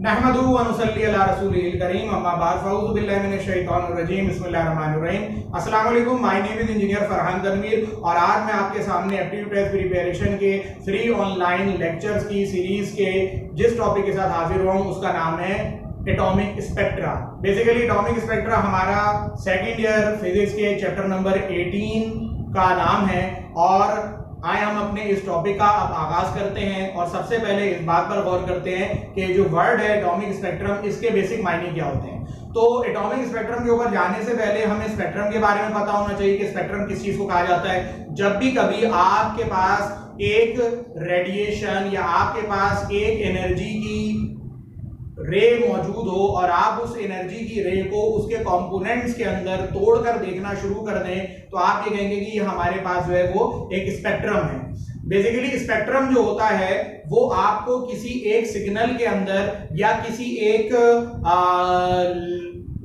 नहमदुहु व नुसल्ली अला रसूलिल करीम अम्मा बाद फ़अऊज़ु बिल्लाहि मिनश शैतानिर रजीम बिस्मिल्लाहिर रहमानिर रहीम। अस्सलाम वालेकुम, my name is engineer Farhan Tanvir और आज मैं आपके सामने एप्टीट्यूड टेस्ट प्रिपरेशन के फ्री ऑनलाइन लेक्चर्स की सीरीज के जिस टॉपिक के साथ हाजिर हुआ हूँ उसका नाम है atomic spectra. Basically atomic spectra हमारा सेकेंड ईयर फिजिक्स के चैप्टर नंबर 18 का नाम है और आए हम अपने इस टॉपिक का अब आगाज करते हैं। और सबसे पहले इस बात पर गौर करते हैं कि जो वर्ड है एटॉमिक स्पेक्ट्रम, इसके बेसिक मायने क्या होते हैं। तो एटॉमिक स्पेक्ट्रम के ऊपर जाने से पहले हमें स्पेक्ट्रम के बारे में पता होना चाहिए कि स्पेक्ट्रम किस चीज को कहा जाता है। जब भी कभी आपके पास एक रेडिएशन या आपके पास एक एनर्जी की रे मौजूद हो और आप उस एनर्जी की रे को उसके कंपोनेंट्स के अंदर तोड़कर देखना शुरू कर दें तो आप ये कहेंगे कि ये हमारे पास जो है वो एक स्पेक्ट्रम है। बेसिकली स्पेक्ट्रम जो होता है वो आपको किसी एक सिग्नल के अंदर या किसी एक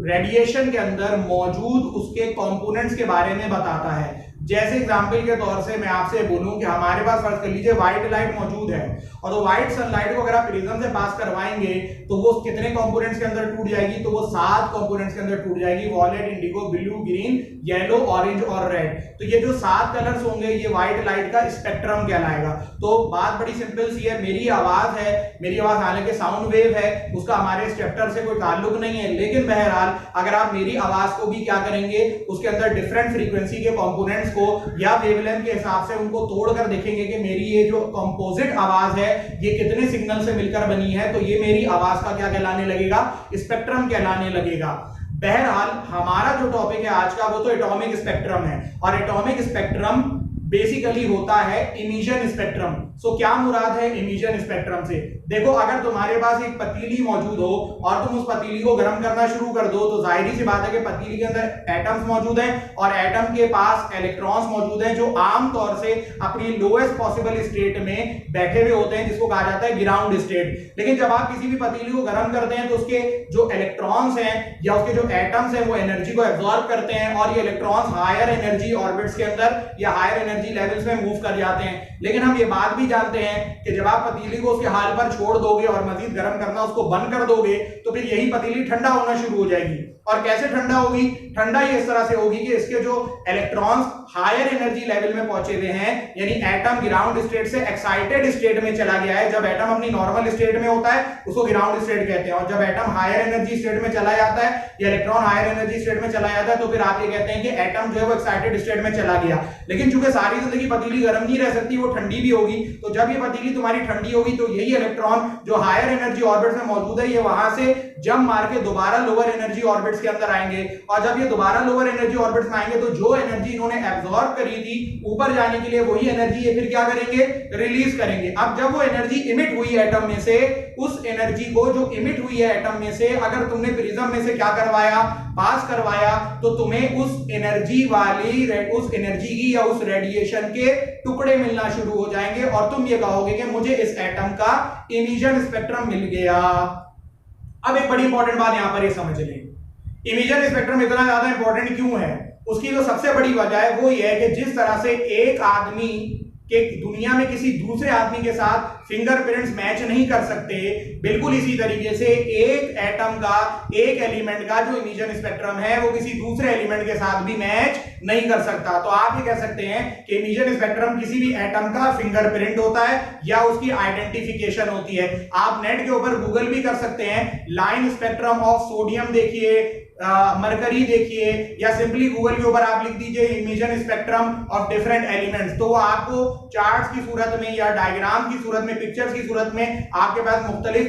रेडिएशन के अंदर मौजूद उसके कंपोनेंट्स के बारे में बताता है। जैसे एग्जांपल के तौर से मैं आपसे बोलूं कि हमारे पास फर्ज कर लीजिए व्हाइट लाइट मौजूद है और तो व्हाइट सनलाइट को अगर आप प्रिज्म से पास करवाएंगे तो वो कितने कंपोनेंट्स के अंदर टूट जाएगी, तो वो 7 कंपोनेंट्स के अंदर टूट जाएगी। Violet, indigo, blue, green, yellow, orange और रेड। तो ये जो 7 कलर्स होंगे ये व्हाइट लाइट का स्पेक्ट्रम कहलाएगा। तो बात बड़ी सिंपल सी है, मेरी आवाज है, मेरी आवाज हालांकि साउंड वेव है, उसका हमारे इस चैप्टर से कोई ताल्लुक नहीं है, लेकिन बहरहाल अगर आप मेरी आवाज को भी क्या करेंगे उसके अंदर डिफरेंट फ्रीक्वेंसी के कंपोनेंट्स को या वेवलेंथ के हिसाब से उनको तोड़कर देखेंगे कि मेरी ये जो कंपोजिट आवाज है ये कितने सिग्नल से मिलकर बनी है, तो ये मेरी आवाज का क्या कहलाने लगेगा, स्पेक्ट्रम कहलाने लगेगा। बहरहाल हमारा जो टॉपिक है आज का वो तो एटॉमिक स्पेक्ट्रम है और एटॉमिक स्पेक्ट्रम बेसिकली होता है इमिशन स्पेक्ट्रम। सो क्या मुराद है इमिशन स्पेक्ट्रम से? देखो, अगर तुम्हारे पास एक पतीली मौजूद हो और तुम उस पतीली को गर्म करना शुरू कर दो तो जाहिर सी बात है कि पतीली के अंदर एटम्स मौजूद हैं और एटम के पास इलेक्ट्रॉन्स मौजूद हैं जो आमतौर से अपनी लोएस्ट पॉसिबल स्टेट में बैठे हुए होते हैं जिसको कहा जाता है ग्राउंड स्टेट। लेकिन जब आप किसी भी पतीली को गर्म करते हैं तो उसके जो इलेक्ट्रॉन्स हैं या उसके जो एटम्स हैं वो एनर्जी को एब्जॉर्ब करते हैं और ये इलेक्ट्रॉन्स हायर एनर्जी ऑर्बिट्स के अंदर या हायर एनर्जी लेवल्स में मूव कर जाते हैं। लेकिन हम ये बात भी जानते हैं कि जब आप पतीली को उसके हाल पर छोड़ दोगे और मजीद गर्म करना उसको बंद कर दोगे तो फिर यही पतीली ठंडा होना शुरू हो जाएगी। और कैसे ठंडा होगी? ठंडा ये इस तरह से होगी कि इसके जो इलेक्ट्रॉन्स हायर एनर्जी लेवल में पहुंचे हुए हैं, यानी एटम ग्राउंड स्टेट से एक्साइटेड स्टेट में चला गया है। जब एटम अपनी नॉर्मल स्टेट में होता है उसको ग्राउंड स्टेट कहते हैं और जब एटम हायर एनर्जी स्टेट में चला जाता है या इलेक्ट्रॉन हायर एनर्जी स्टेट में चला जाता है तो फिर आप ये कहते हैं कि एटम जो है वो एक्साइटेड स्टेट में चला गया। लेकिन चूंकि सारी जिंदगी पतीली गर्म नहीं रह सकती, वो ठंडी भी होगी, तो जब ये पतीली तुम्हारी ठंडी होगी तो यही इलेक्ट्रॉन जो हायर एनर्जी ऑर्बिट्स में मौजूद है ये वहां से जंप मार के दोबारा लोअर एनर्जी ऑर्बिट्स के अंदर आएंगे और जब ये दोबारा लोअर एनर्जी ऑर्बिट्स में आएंगे तो जो एनर्जी इन्होंने एब्जॉर्ब करी थी ऊपर जाने के लिए वही एनर्जी ये फिर क्या करेंगे, रिलीज करेंगे। अब जब वो एनर्जी इमिट हुई है एटम में से, उस एनर्जी को जो इमिट हुई है एटम में से अगर तुमने प्रिज्म में से क्या करवाया, पास करवाया, तो तुम्हें उस एनर्जी की या उस रेडिएशन के टुकड़े मिलना शुरू हो जाएंगे और तुम ये कहोगे कि मुझे इस एटम का इमिशन स्पेक्ट्रम मिल गया। अब एक बड़ी इंपॉर्टेंट बात यहां पर ये समझ लें, इमिशन स्पेक्ट्रम इतना ज्यादा इंपॉर्टेंट क्यों है? उसकी जो सबसे बड़ी वजह है वो ये है कि जिस तरह से एक आदमी के दुनिया में किसी दूसरे आदमी के साथ फिंगरप्रिंट्स मैच नहीं कर सकते, बिल्कुल इसी तरीके से एक एटम का, एक एलिमेंट का जो इमिशन स्पेक्ट्रम है वो किसी दूसरे एलिमेंट के साथ भी मैच नहीं कर सकता। तो आप ये कह सकते हैं कि इमिशन स्पेक्ट्रम किसी भी एटम का फिंगरप्रिंट होता है या उसकी आइडेंटिफिकेशन होती है। आप नेट के ऊपर गूगल भी कर सकते हैं, लाइन स्पेक्ट्रम ऑफ सोडियम देखिए, मरकरी देखिए, या सिंपली गूगल के ऊपर आप लिख दीजिए emission spectrum of different elements, तो आपको चार्ट्स की सूरत में या डायग्राम की सूरत में, पिक्चर्स की सूरत में आपके पास मुख्तलिफ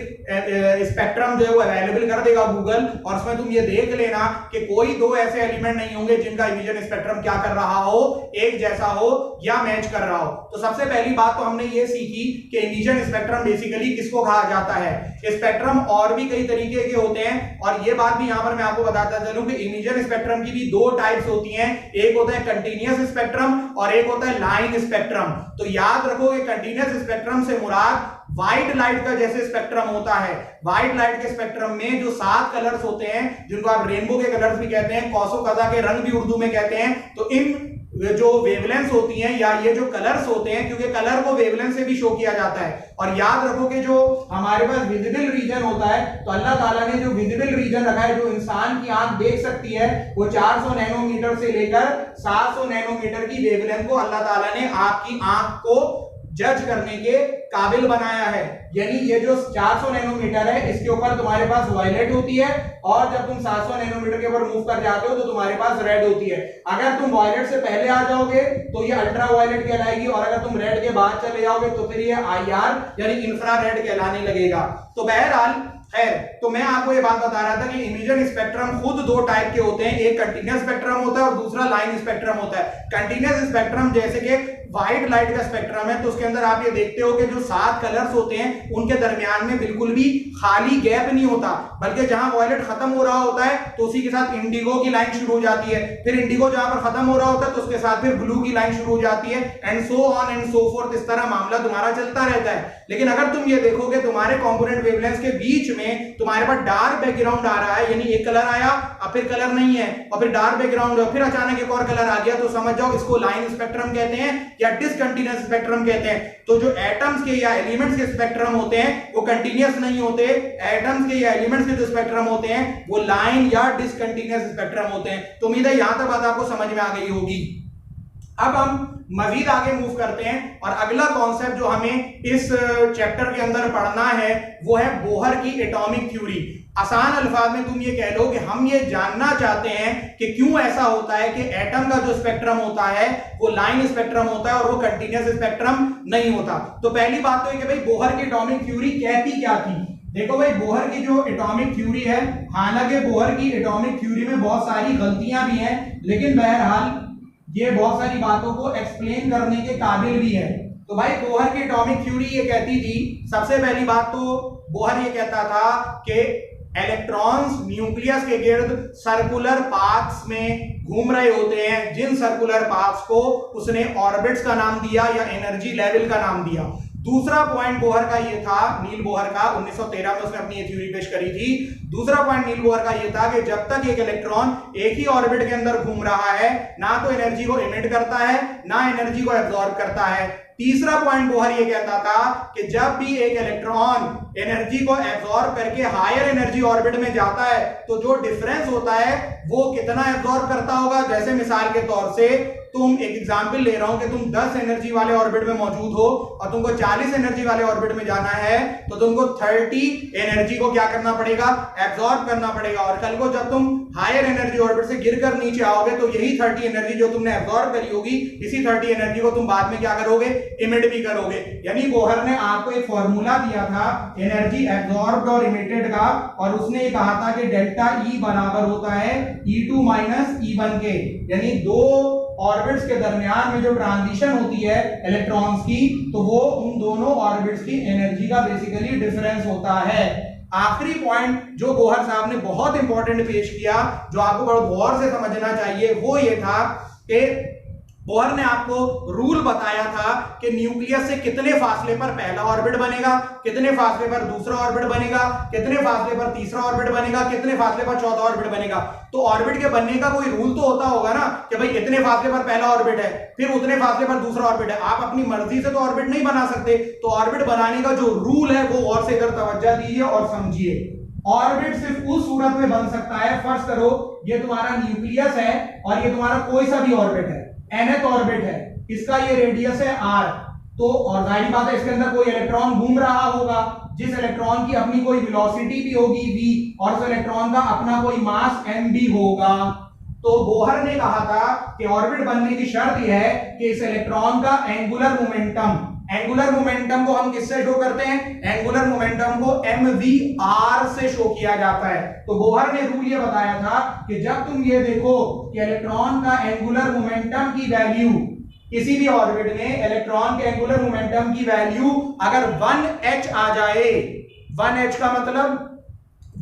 स्पेक्ट्रम जो है वो अवेलेबल कर देगा गूगल। और उसमें तुम ये देख लेना कि कोई दो ऐसे एलिमेंट नहीं होंगे जिनका इमिशन स्पेक्ट्रम क्या कर रहा हो, एक जैसा हो या मैच कर रहा हो। तो सबसे पहली बात तो हमने ये सीखी कि इमिशन स्पेक्ट्रम बेसिकली किसको कहा जाता है। स्पेक्ट्रम और भी कई तरीके के होते हैं और ये बात भी यहां पर मैं आपको बताता चलूं कि इमिशन स्पेक्ट्रम की भी 2 टाइप्स होती हैं, एक होता है कंटीन्यूअस स्पेक्ट्रम और एक होता है लाइन स्पेक्ट्रम। तो याद रखो कि कंटीन्यूअस स्पेक्ट्रम से मुराद व्हाइट लाइट का जैसे स्पेक्ट्रम होता है। व्हाइट लाइट के स्पेक्ट्रम में जो 7 कलर्स होते हैं जिनको आप रेनबो के कलर्स भी कहते हैं, कौसो कज़ा के रंग भी उर्दू में कहते हैं, तो इन जो वेवलेंथ होती हैं या ये जो कलर्स होते हैं, क्योंकि कलर को वेवलेंथ से भी शो किया जाता है। और याद रखो कि जो हमारे पास विजिबल रीजन होता है, तो अल्लाह ताला ने जो विजिबल रीजन रखा है, जो इंसान की आंख देख सकती है, वो 400 नैनोमीटर से लेकर 700 नैनोमीटर की वेवलेंथ को अल्लाह ताला ने आपकी आंख को जज करने के काबिल बनाया है। यानी ये जो 400 नैनोमीटर है, इसके ऊपर तुम्हारे पास वायलेट होती है, और जब तुम 700 नैनोमीटर के ऊपर मूव कर जाते हो तो तुम्हारे पास रेड होती है। अगर तुम वायलेट से पहले आ जाओगे तो ये अल्ट्रा वायलेट कहलाएगी, और अगर तुम रेड के बाद चले जाओगे तो फिर ये IR यानी इंफ्रारेड कहलाने लगेगा। तो बहरहाल खैर, तो मैं आपको ये बात बता रहा था कि इमिशन स्पेक्ट्रम खुद दो टाइप के होते हैं, एक कंटीन्यूअस स्पेक्ट्रम होता है और दूसरा लाइन स्पेक्ट्रम होता है। कंटीन्यूअस स्पेक्ट्रम जैसे कि व्हाइट लाइट का स्पेक्ट्रम है, तो उसके अंदर आप ये देखते हो कि जो 7 कलर्स होते हैं उनके दरमियान में बिल्कुल भी खाली गैप नहीं होता, बल्कि जहां वायलेट खत्म हो रहा होता है तो उसी के साथ इंडिगो की लाइन शुरू हो जाती है, फिर इंडिगो जहां पर खत्म हो रहा होता है तो उसके साथ फिर ब्लू की लाइन शुरू हो जाती है, and so on and so fourth. इस तरह मामला तुम्हारा चलता रहता है। लेकिन अगर तुम ये देखोगे तुम्हारे कंपोनेंट वेवलेंथ के बीच में तुम्हारे पास डार्क बैकग्राउंड आ रहा है, यानी एक कलर आया, अब फिर कलर नहीं है, और फिर डार्क बैकग्राउंड, फिर अचानक एक और कलर आ गया, तो समझ जाओ इसको लाइन स्पेक्ट्रम कहते हैं या डिसकंटीन्यूअस स्पेक्ट्रम कहते हैं। तो जो एटम्स के या एलिमेंट्स के स्पेक्ट्रम होते हैं वो कंटीन्यूअस नहीं होते, एटम्स के या एलिमेंट्स के जो स्पेक्ट्रम होते हैं वो लाइन या डिसकंटीन्यूअस स्पेक्ट्रम होते हैं। तो उम्मीद है यहां तक बात आपको समझ में आ गई होगी। अब हम मजीद आगे मूव करते हैं, और अगला कॉन्सेप्ट जो हमें इस चैप्टर के अंदर पढ़ना है वो है बोहर की एटॉमिक थ्योरी। आसान अल्फाज में तुम ये कह लो कि हम ये जानना चाहते हैं कि क्यों ऐसा होता है कि एटम का जो स्पेक्ट्रम होता है वो लाइन स्पेक्ट्रम होता है और वो कंटीन्यूअस स्पेक्ट्रम नहीं होता। तो पहली बात तो ये कि भाई बोहर की एटॉमिक थ्योरी कहती क्या थी। देखो भाई, बोहर की जो एटॉमिक थ्योरी है, हालांकि बोहर की एटॉमिक थ्योरी में बहुत सारी गलतियां भी हैं, लेकिन बहरहाल ये बहुत सारी बातों को एक्सप्लेन करने के काबिल भी है। तो भाई बोहर की एटॉमिक थ्योरी ये कहती थी, सबसे पहली बात तो बोहर ये कहता था कि इलेक्ट्रॉन्स न्यूक्लियस के गिर्द सर्कुलर पाथ्स में घूम रहे होते हैं, जिन सर्कुलर पाथ्स को उसने ऑर्बिट्स का नाम दिया या एनर्जी लेवल का नाम दिया। दूसरा पॉइंट बोहर का ये था, नील बोहर का, 1913 में उसने अपनी ये थ्योरी पेश करी थी। दूसरा पॉइंट नील बोहर का ये था कि जब तक एक इलेक्ट्रॉन एक ही ऑर्बिट के अंदर घूम रहा है, ना तो एनर्जी को इमिट करता है ना एनर्जी को एब्जॉर्ब करता है। तीसरा पॉइंट बोहर ये कहता था कि जब भी एक इलेक्ट्रॉन एनर्जी को एब्जॉर्ब करके हायर एनर्जी ऑर्बिट में जाता है तो जो डिफरेंस होता है वो कितना एब्जॉर्ब करता होगा। जैसे मिसाल के तौर से तुम, एक एग्जांपल ले रहा हूं कि तुम 10 एनर्जी वाले ऑर्बिट में मौजूद हो और तुमको 40 एनर्जी वाले ऑर्बिट में जाना है, तो तुमको 30 एनर्जी को क्या करना पड़ेगा, एब्जॉर्ब करना पड़ेगा। और कल को जब तुम हायर एनर्जी ऑर्बिट से गिरकर नीचे आओगे तो यही 30 एनर्जी जो तुमने एब्जॉर्ब करी होगी, इसी 30 एनर्जी को तुम बाद में क्या करोगे, इमिट भी करोगे। यानी बोहर ने आपको एक फॉर्मूला दिया था एनर्जी एब्जॉर्ब्ड और इमिटेड का, और उसने ये कहा था कि डेल्टा E बराबर होता है E2 माइनस E1 के, यानी दो ऑर्बिट्स के दरमियान में जो ट्रांजिशन होती है इलेक्ट्रॉन्स की, तो वो उन दोनों ऑर्बिट्स की एनर्जी का बेसिकली डिफरेंस होता है। आखिरी पॉइंट जो बोहर साहब ने बहुत इंपॉर्टेंट पेश किया, जो आपको बड़ा गौर से समझना चाहिए, वो ये था कि बोहर ने आपको रूल बताया था कि न्यूक्लियस से कितने फासले पर पहला ऑर्बिट बनेगा, कितने फासले पर दूसरा ऑर्बिट बनेगा, कितने फासले पर तीसरा ऑर्बिट बनेगा, कितने फासले पर चौथा ऑर्बिट बनेगा। तो ऑर्बिट के बनने का कोई रूल तो होता होगा ना कि भाई इतने फासले पर पहला ऑर्बिट है, फिर उतने फासले पर दूसरा ऑर्बिट है। आप अपनी मर्जी से तो ऑर्बिट नहीं बना सकते, तो ऑर्बिट बनाने का जो रूल है वो और से इधर तवज्जो दीजिए और समझिए। ऑर्बिट सिर्फ उस सूरत में बन सकता है, फर्ज करो ये तुम्हारा न्यूक्लियस है और ये तुम्हारा कोई सा भी ऑर्बिट है, nth ऑर्बिट है, इसका ये रेडियस है r, तो और जाहिर बात है इसके अंदर कोई इलेक्ट्रॉन घूम रहा होगा, जिस इलेक्ट्रॉन की अपनी कोई वेलोसिटी भी होगी v, और उस इलेक्ट्रॉन का अपना कोई मास m भी होगा। तो बोहर ने कहा था कि ऑर्बिट बनने की शर्त यह है कि इस इलेक्ट्रॉन का एंगुलर मोमेंटम को हम किससे शो करते हैं, एंगुलर मोमेंटम को mvr से शो किया जाता है। तो बोहर ने रूल ये बताया था कि जब तुम ये देखो कि इलेक्ट्रॉन का एंगुलर मोमेंटम की वैल्यू, किसी भी ऑर्बिट में इलेक्ट्रॉन के एंगुलर मोमेंटम की वैल्यू अगर 1h आ जाए, 1h का मतलब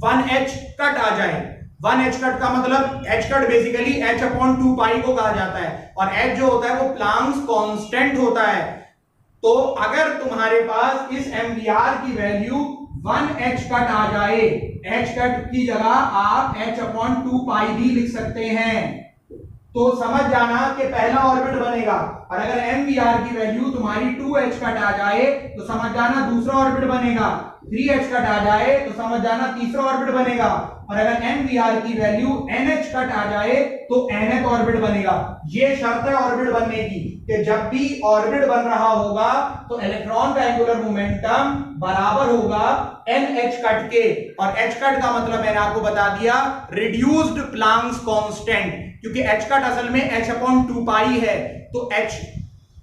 1h कट आ जाए, 1h कट का मतलब h कट बेसिकली h/2π को कहा जाता है, और h जो होता है वो प्लांक्स कांस्टेंट होता है। तो अगर तुम्हारे पास इस mvr की वैल्यू 1h कट आ जाए, h कट की जगह आप h/2π भी लिख सकते हैं। तो समझ जाना कि पहला ऑर्बिट बनेगा। और अगर MVR की वैल्यू तुम्हारी 2h कट आ जाए तो समझ जाना दूसरा ऑर्बिट बनेगा। 3h कट आ जाए तो समझ जाना तीसरा ऑर्बिट बनेगा। और अगर MVR की वैल्यू NH कट आ जाए तो nth ऑर्बिट बनेगा। ये शर्त है ऑर्बिट बनने की कि जब भी ऑर्बिट बन रहा होगा तो इलेक्ट्रॉन का एंगुलर मोमेंटम बराबर होगा NH कट के। और H कट का मतलब मैंने आपको बता दिया रिड्यूस्ड प्लांक्स कांस्टेंट, क्योंकि H कट असल में h/2 पाई है, तो H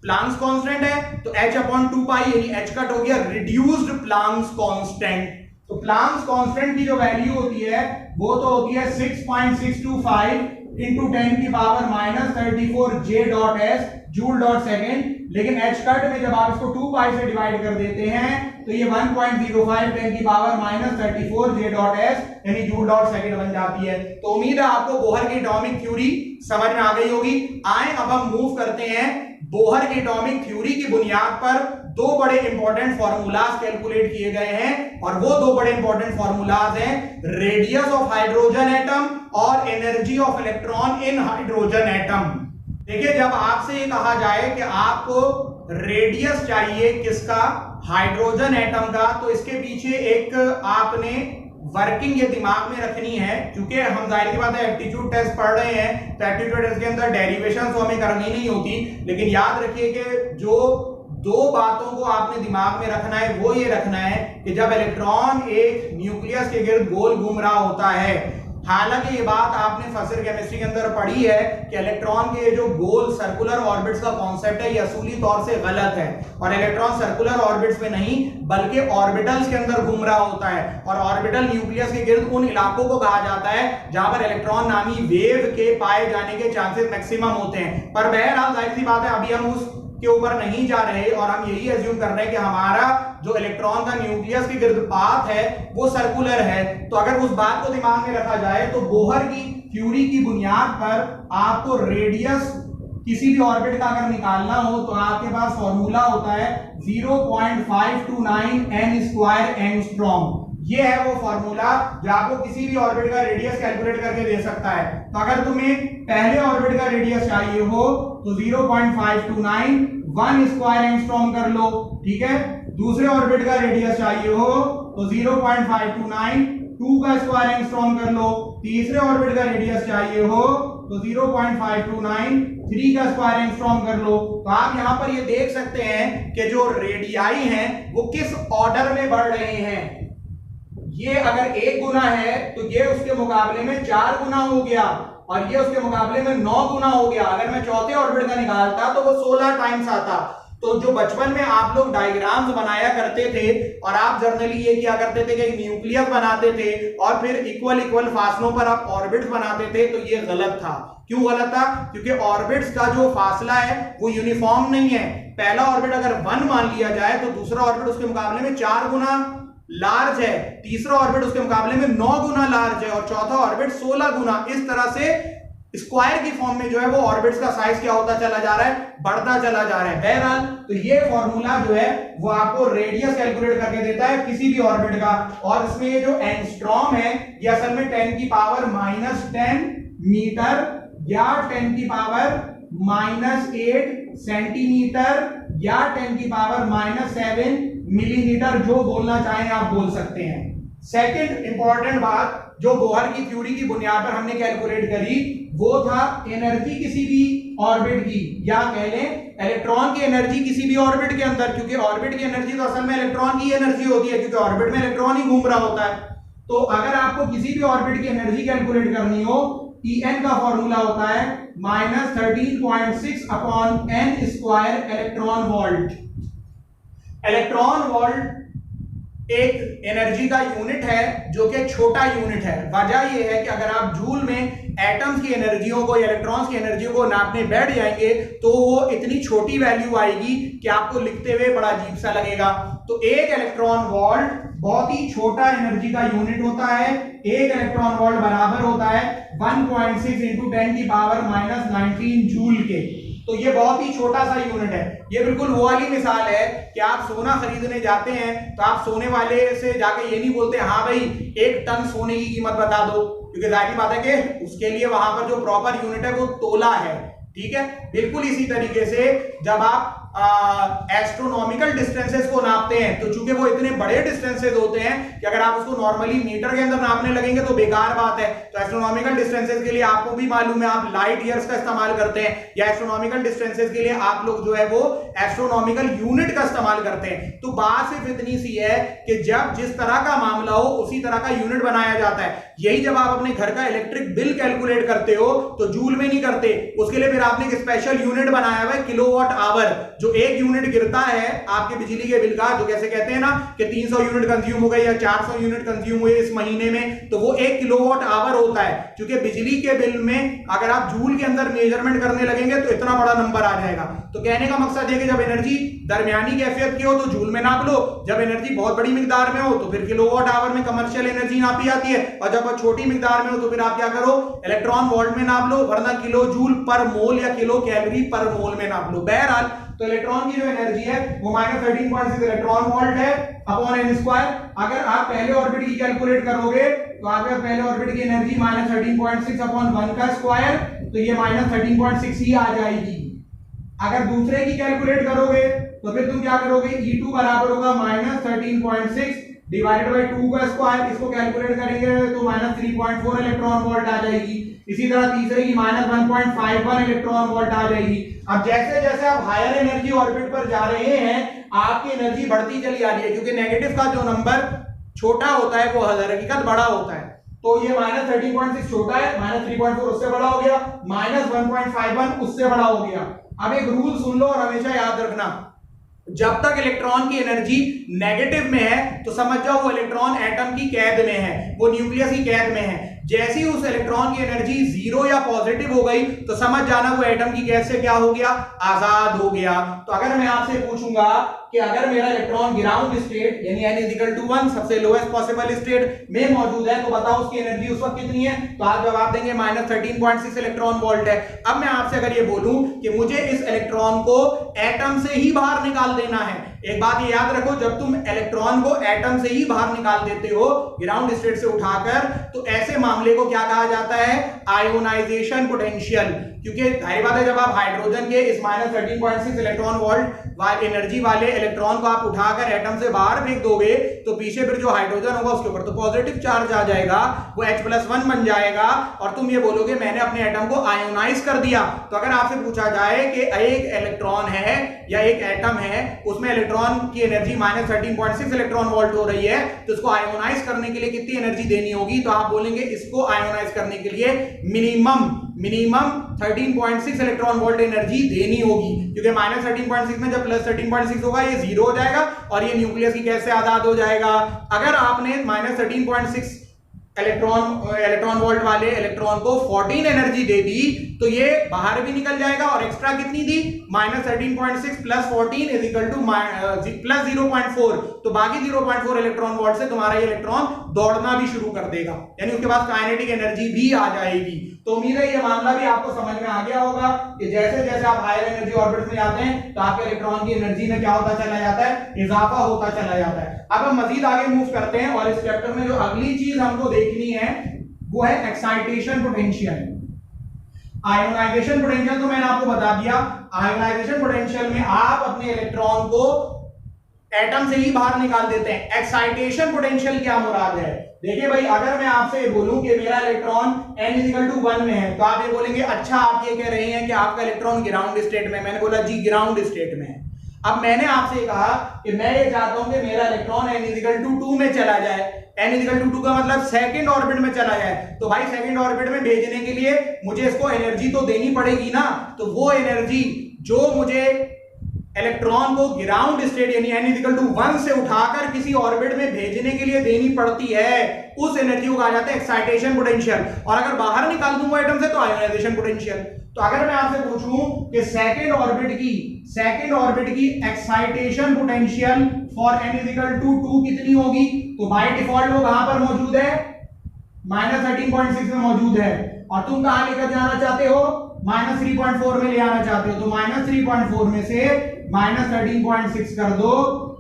प्लांक्स कांस्टेंट है तो h/2 पाई यानी H कट हो गया रिड्यूस्ड प्लांक्स कांस्टेंट। तो प्लांक्स कांस्टेंट की जो वैल्यू होती है वो तो होती है 6.625 into 10 की power -34 J.S joule dot second. लेकिन H कट में जब आप इसको 2 पाई से डिवाइड कर देते हैं तो ये 1.05 10 की पावर -34 J.S यानी जूल डॉट सेकेंड बन जाती है। तो उम्मीद है आपको बोहर की एटॉमिक थ्योरी समझ में आ गई होगी। आए अब हम मूव करते हैं बोहर की एटॉमिक थ्योरी की बुनियाद पर दो बड़े इंपॉर्टेंट फॉर्मूलाज कैलकुलेट किए गए हैं, और वो दो बड़े इंपॉर्टेंट फॉर्मूलाज हैं रेडियस ऑफ हाइड्रोजन एटम और energy of electron in hydrogen atom. देखिए, जब आपसे ये कहा जाए कि आपको रेडियस चाहिए किसका, हाइड्रोजन एटम का, तो इसके पीछे एक आपने वर्किंग ये दिमाग में रखनी है, क्योंकि हम जाहिर सी बात है एप्टीट्यूड टेस्ट पढ़ रहे हैं तो एप्टीट्यूड टेस्ट के अंदर डेरिवेशन तो हमें करनी नहीं होती, लेकिन याद रखिए कि जो दो बातों को आपने दिमाग में रखना है वो ये रखना है कि जब इलेक्ट्रॉन एक न्यूक्लियस के गिर्द गोल घूम रहा होता है, हालांकि ये बात आपने फर्स्ट ईयर केमिस्ट्री के अंदर पढ़ी है कि इलेक्ट्रॉन के जो गोल सर्कुलर ऑर्बिट्स का कॉन्सेप्ट है ये असूली तौर से गलत है, और इलेक्ट्रॉन सर्कुलर ऑर्बिट्स में नहीं बल्कि ऑर्बिटल्स के अंदर घूम रहा होता है, और ऑर्बिटल न्यूक्लियस के गिर्द उन इलाकों को कहा जाता है जहां पर इलेक्ट्रॉन नामी वेव के पाए जाने के चांसेस मैक्सिमम होते हैं। पर बहरहाल जाहिर सी बात है अभी हम उस के ऊपर नहीं जा रहे और हम यही एज्यूम कर रहे हैं कि हमारा जो इलेक्ट्रॉन का न्यूक्लियस के गिर्द पाथ है वो सर्कुलर है। तो अगर उस बात को दिमाग में रखा जाए तो बोहर की थ्योरी की बुनियाद पर आपको रेडियस किसी भी ऑर्बिट का अगर निकालना हो तो आपके पास फॉर्मूला होता है 0.529 n² एंगस्ट्रॉम। ये है वो फॉर्मूला जो आपको किसी भी ऑर्बिट का रेडियस कैलकुलेट करके दे सकता है। तो अगर तुम्हें पहले ऑर्बिट का रेडियस चाहिए हो तो 0.529 1² एंगस्ट्रॉम कर लो, ठीक है। दूसरे ऑर्बिट का रेडियस चाहिए हो तो 0.529 2 का स्क्वायर एंगस्ट्रॉम कर लो। तीसरे ऑर्बिट का रेडियस चाहिए हो तो 0.529 3 का स्क्वायर एंगस्ट्रॉम कर लो। तो आप यहां पर ये देख सकते हैं कि जो रेडियाई हैं वो किस ऑर्डर में बढ़ रहे हैं। ये अगर 1 गुना है तो ये उसके मुकाबले में 4 गुना हो गया, और ये उसके मुकाबले में 9 गुना हो गया। अगर मैं चौथे ऑर्बिट का निकालता तो वो 16 टाइम्स आता। तो जो बचपन में आप लोग डायग्राम्स बनाया करते थे और आप जनरली ये किया करते थे कि न्यूक्लियस बनाते थे और फिर इक्वल इक्वल फासलों पर आप ऑर्बिट्स बनाते थे, तो ये गलत था। क्यों गलत था? क्योंकि ऑर्बिट्स का जो फासला है वो यूनिफॉर्म नहीं है। पहला ऑर्बिट अगर 1 मान लिया जाए तो दूसरा ऑर्बिट उसके मुकाबले में 4 गुना लार्ज है, तीसरा ऑर्बिट उसके मुकाबले में 9 गुना लार्ज है, और चौथा ऑर्बिट 16 गुना। इस तरह से स्क्वायर की फॉर्म में जो है वो ऑर्बिट्स का साइज क्या होता चला जा रहा है, बढ़ता चला जा रहा है। बहरहाल तो ये फॉर्मूला जो है वो आपको रेडियस कैलकुलेट करके देता है किसी भी ऑर्बिट का, और इसमें ये जो एंगस्ट्रॉम है ये असल में 10 की पावर -10 मीटर या 10 की पावर -8 सेंटीमीटर या 10 की पावर -7 मिलीमीटर, जो बोलना चाहें आप बोल सकते हैं। सेकंड इंपॉर्टेंट बात जो बोहर की थ्योरी की बुनियाद पर हमने कैलकुलेट करी वो था एनर्जी किसी भी ऑर्बिट की, या कह लें इलेक्ट्रॉन की एनर्जी किसी भी ऑर्बिट के अंदर, क्योंकि ऑर्बिट की एनर्जी तो असल में इलेक्ट्रॉन की एनर्जी होती है, क्योंकि ऑर्बिट में इलेक्ट्रॉन ही घूम रहा होता है। तो अगर आपको किसी भी ऑर्बिट की एनर्जी कैलकुलेट करनी हो, En का फॉर्मूला होता है -13.6 upon n² electron volt. Electron volt एक एनर्जी का यूनिट है जो कि छोटा यूनिट है। वजह यह है कि अगर आप जूल में एटम्स की एनर्जियों को या इलेक्ट्रॉन्स की एनर्जी को नापने बैठ जाएंगे तो वो इतनी छोटी वैल्यू आएगी कि आपको लिखते हुए बड़ा अजीब सा लगेगा। तो एक इलेक्ट्रॉन वोल्ट बहुत ही छोटा एनर्जी का यूनिट होता है। एक इलेक्ट्रॉन वोल्ट बराबर होता है 1.6 × 10 की पावर -19 जूल के। तो ये बहुत ही छोटा सा यूनिट है। ये बिल्कुल वो वाली मिसाल है कि आप सोना खरीदने जाते हैं तो आप सोने वाले से जाके ये नहीं बोलते हाँ भाई 1 टन सोने की कीमत बता दो, क्योंकि जाहिर बात है कि उसके लिए वहां पर जो प्रॉपर यूनिट है वो तोला है। ठीक है, बिल्कुल इसी तरीके से जब आप एस्ट्रोनॉमिकल डिस्टेंसेस को नापते हैं तो चूंकि वो इतने बड़े डिस्टेंसेस होते हैं कि अगर आप उसको नॉर्मली मीटर के अंदर नापने लगेंगे तो बेकार बात है। तो एस्ट्रोनॉमिकल डिस्टेंसेस के लिए आपको भी मालूम है आप लाइट ईयर्स का इस्तेमाल करते हैं, या एस्ट्रोनॉमिकल डिस्टेंसेस के लिए आप लोग जो है वो एस्ट्रोनॉमिकल यूनिट का इस्तेमाल करते हैं। तो बात सिर्फ इतनी सी है कि जब जिस तरह का मामला हो उसी तरह का यूनिट बनाया जाता है। यही जब आप अपने घर का इलेक्ट्रिक बिल कैलकुलेट करते हो तो जूल में नहीं करते, उसके लिए फिर आपने एक स्पेशल यूनिट बनाया हुआ है किलोवाट आवर। जो एक यूनिट गिरता है आपके बिजली के बिल का, जो कैसे कहते हैं ना कि 300 यूनिट कंज्यूम हो गए या 400 यूनिट कंज्यूम हुए इस महीने में, तो वो 1 किलोवाट आवर होता है। क्योंकि बिजली के बिल में अगर आप जूल के अंदर मेजरमेंट करने लगेंगे तो इतना बड़ा नंबर आ जाएगा। तो कहने का मकसद है कि जब एनर्जी दरमियानी कैफियत की हो तो जूल में नाप लो, जब एनर्जी बहुत बड़ी मिकदार में हो तो फिर किलोवाट आवर में कमर्शियल एनर्जी नापी जाती है, और जब छोटी मिकदार में हो तो फिर आप क्या करो इलेक्ट्रॉन वोल्ट में नाप लो, वरना किलो जूल पर मोल या किलो कैलोरी पर मोल में नाप लो। बहरहाल तो इलेक्ट्रॉन की जो एनर्जी है वो -13.6 इलेक्ट्रॉन वोल्ट है अपॉन n स्क्वायर। अगर आप पहले ऑर्बिट की कैलकुलेट करोगे तो आपके पहले ऑर्बिट की एनर्जी -13.6 अपॉन 1 का स्क्वायर, तो ये -13.6 ही आ जाएगी। अगर दूसरे की कैलकुलेट करोगे तो फिर तुम क्या करोगे, E2 बराबर होगा -13.6 डिवाइडेड बाय 2 का स्क्वायर। इसको कैलकुलेट करेंगे तो -3.4 इलेक्ट्रॉन वोल्ट आ जाएगी। इसी तरह तीसरे की -1.51 इलेक्ट्रॉन वोल्ट आ जाएगी। अब जैसे जैसे आप हायर एनर्जी ऑर्बिट पर जा रहे हैं आपकी एनर्जी बढ़ती चली आ रही है, क्योंकि नेगेटिव का जो नंबर छोटा होता है वो हकीकत बड़ा होता है। तो ये -13.6 छोटा है, -3.4 उससे बड़ा हो गया, -1.51 उससे बड़ा हो गया। अब एक रूल सुन लो और हमेशा याद रखना, जब तक इलेक्ट्रॉन की एनर्जी नेगेटिव में है तो समझ जाओ वो इलेक्ट्रॉन एटम की कैद में है, वो न्यूक्लियस की कैद में है। जैसे ही उस इलेक्ट्रॉन की एनर्जी 0 या पॉजिटिव हो गई तो समझ जाना वो एटम की कैद से क्या हो गया, आजाद हो गया। तो अगर मैं आपसे पूछूंगा कि अगर मेरा इलेक्ट्रॉन ग्राउंड स्टेट यानी n=1 सबसे लोएस्ट पॉसिबल स्टेट में मौजूद है तो बताओ उसकी एनर्जी उस वक्त कितनी है, तो आप जवाब देंगे -13.6 इलेक्ट्रॉन वोल्ट है। अब मैं आपसे अगर ये बोलूं कि मुझे इस इलेक्ट्रॉन को एटम से ही बाहर निकाल देना है, एक बात ये याद रखो, जब तुम इलेक्ट्रॉन को एटम से ही बाहर निकाल देते हो ग्राउंड स्टेट से उठाकर, तो ऐसे मामले को क्या कहा जाता है, आयोनाइजेशन पोटेंशियल। क्योंकि जाहिर बात है जब आप हाइड्रोजन के इस -13.6 इलेक्ट्रॉन वोल्ट एनर्जी वाले इलेक्ट्रॉन को आप उठाकर एटम से बाहर फेंक दोगे तो पीछे फिर जो हाइड्रोजन होगा उसके ऊपर तो पॉजिटिव चार्ज आ जाएगा, वो H+1 बन जाएगा और तुम ये बोलोगे मैंने अपने एटम को आयोनाइज कर दिया। तो अगर आपसे पूछा जाए कि एक इलेक्ट्रॉन है या एक एटम है उसमें इलेक्ट्रॉन की एनर्जी -13.6 इलेक्ट्रॉन वोल्ट हो रही है तो इसको आयोनाइज करने के लिए कितनी एनर्जी देनी होगी, तो आप बोलेंगे इसको आयोनाइज करने के लिए मिनिमम 13.6 इलेक्ट्रॉन वोल्ट एनर्जी देनी होगी, क्योंकि -13.6 में जब +13.6 होगा ये 0 हो जाएगा और ये न्यूक्लियस की गैस से आजाद हो जाएगा। अगर आपने -13.6 इलेक्ट्रॉन वोल्ट वाले इलेक्ट्रॉन को 14 एनर्जी दे दी तो ये बाहर भी निकल जाएगा, और एक्स्ट्रा कितनी दी, -13.6 + 14 + 0.4, तो बाकी 0.4 इलेक्ट्रॉन वोल्ट से तुम्हारा ये इलेक्ट्रॉन दौड़ना भी शुरू कर देगा, यानी उसके पास काइनेटिक एनर्जी भी आ जाएगी। तो उम्मीद है ये मामला भी आपको समझ में आ गया होगा कि जैसे जैसे आप हायर एनर्जी ऑर्बिट में जाते हैं तो आपके इलेक्ट्रॉन की एनर्जी में क्या होता चला जाता है, इजाफा होता चला जाता है। अब हम मजीद आगे मूव करते हैं और इस चैप्टर में जो अगली चीज हमको देखनी है वो है एक्साइटेशन पोटेंशियल। आयोनाइजेशन पोटेंशियल तो मैंने आपको बता दिया, आयोनाइजेशन पोटेंशियल में आप अपने इलेक्ट्रॉन को एटम से ही बाहर निकाल देते हैं। एक्साइटेशन पोटेंशियल क्या मुराद है, देखिए भाई अगर मैं आपसे बोलूं कि मेरा इलेक्ट्रॉन n=1 में है तो आप ये बोलेंगे अच्छा आप ये कह रहे हैं कि आपका इलेक्ट्रॉन ग्राउंड स्टेट में, मैंने बोला जी ग्राउंड स्टेट में है। अब मैंने आपसे कहा कि मैं ये चाहता हूं कि मेरा इलेक्ट्रॉन n=2 में चला जाए, n=2 का मतलब सेकंड ऑर्बिट में चला जाए, तो भाई सेकंड ऑर्बिट में भेजने के लिए मुझे इसको एनर्जी तो देनी पड़ेगी ना, तो वो एनर्जी जो मुझे इलेक्ट्रॉन को ग्राउंड स्टेट यानी n=1 से उठाकर किसी ऑर्बिट में भेजने के लिए देनी पड़ती है उस एनर्जी को कहा जाता है एक्साइटेशन पोटेंशियल, और अगर बाहर निकाल दूंगा एटम से तो आयोनाइजेशन पोटेंशियल। तो अगर मैं आपसे पूछूं कि सेकंड ऑर्बिट की एक्साइटेशन पोटेंशियल फॉर n=2 कितनी होगी, तो बाय डिफॉल्ट वो कहां पर मौजूद है, -13.6 में मौजूद है, और तुम कहां लेकर जाना चाहते हो, -3.4 में ले आना चाहते हो। तो -3.4 में से -13.6 कर दो,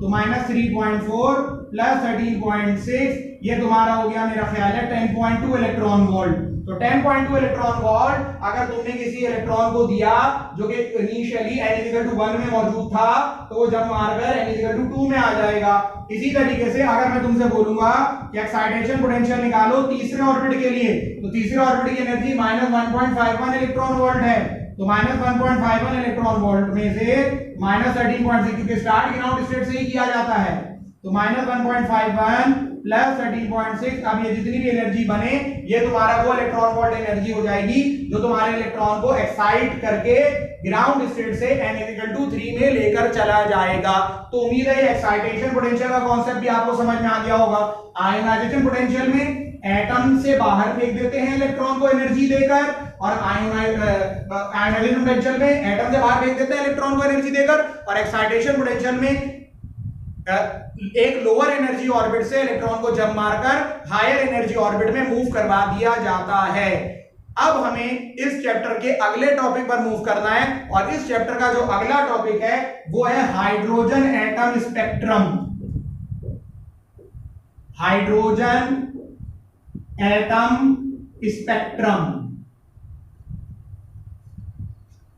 तो -3.4 प्लस 13.6, ये तुम्हारा हो गया मेरा ख्याल है 10.2 इलेक्ट्रॉन वोल्ट। तो 10.2 इलेक्ट्रॉन वोल्ट अगर तुमने किसी इलेक्ट्रॉन को दिया जो कि इनिशियली n=1 में मौजूद था, तो वो जब मारकर n=2 में आ जाएगा। इसी तरीके से अगर मैं तुमसे बोलूंगा कि एक्साइटेशन पोटेंशियल निकालो तीसरे ऑर्बिट के लिए, तो तीसरे ऑर्बिट की एनर्जी -1.51 इलेक्ट्रॉन वोल्ट है। तो -1.51 इलेक्ट्रॉन वोल्ट में से -13.6, क्योंकि स्टार्ट ग्राउंड स्टेट से ही किया जाता है, तो -1.51 प्लस 13.6, अब ये जितनी भी एनर्जी बने ये तुम्हारा वो इलेक्ट्रॉन वोल्ट एनर्जी हो जाएगी जो तुम्हारे इलेक्ट्रॉन को एक्साइट करके ग्राउंड स्टेट से n=3 में लेकर चला जाएगा। तो उम्मीद है एक्साइटेशन पोटेंशियल का कॉन्सेप्ट भी आपको समझ में आ गया होगा। आयोनाइजेशन पोटेंशियल में एटम से बाहर फेंक देते हैं इलेक्ट्रॉन को एनर्जी देकर, और आयोनाइजेशन पोटेंशियल में एटम से बाहर फेंक देते हैं इलेक्ट्रॉन को एनर्जी देकर, और एक्साइटेशन पोटेंशियल में एक लोअर एनर्जी ऑर्बिट से इलेक्ट्रॉन को जंप मारकर हायर एनर्जी ऑर्बिट में मूव करवा दिया जाता है। अब हमें इस चैप्टर के अगले टॉपिक पर मूव करना है, और इस चैप्टर का जो अगला टॉपिक है वो है hydrogen atom spectrum. Hydrogen atom spectrum.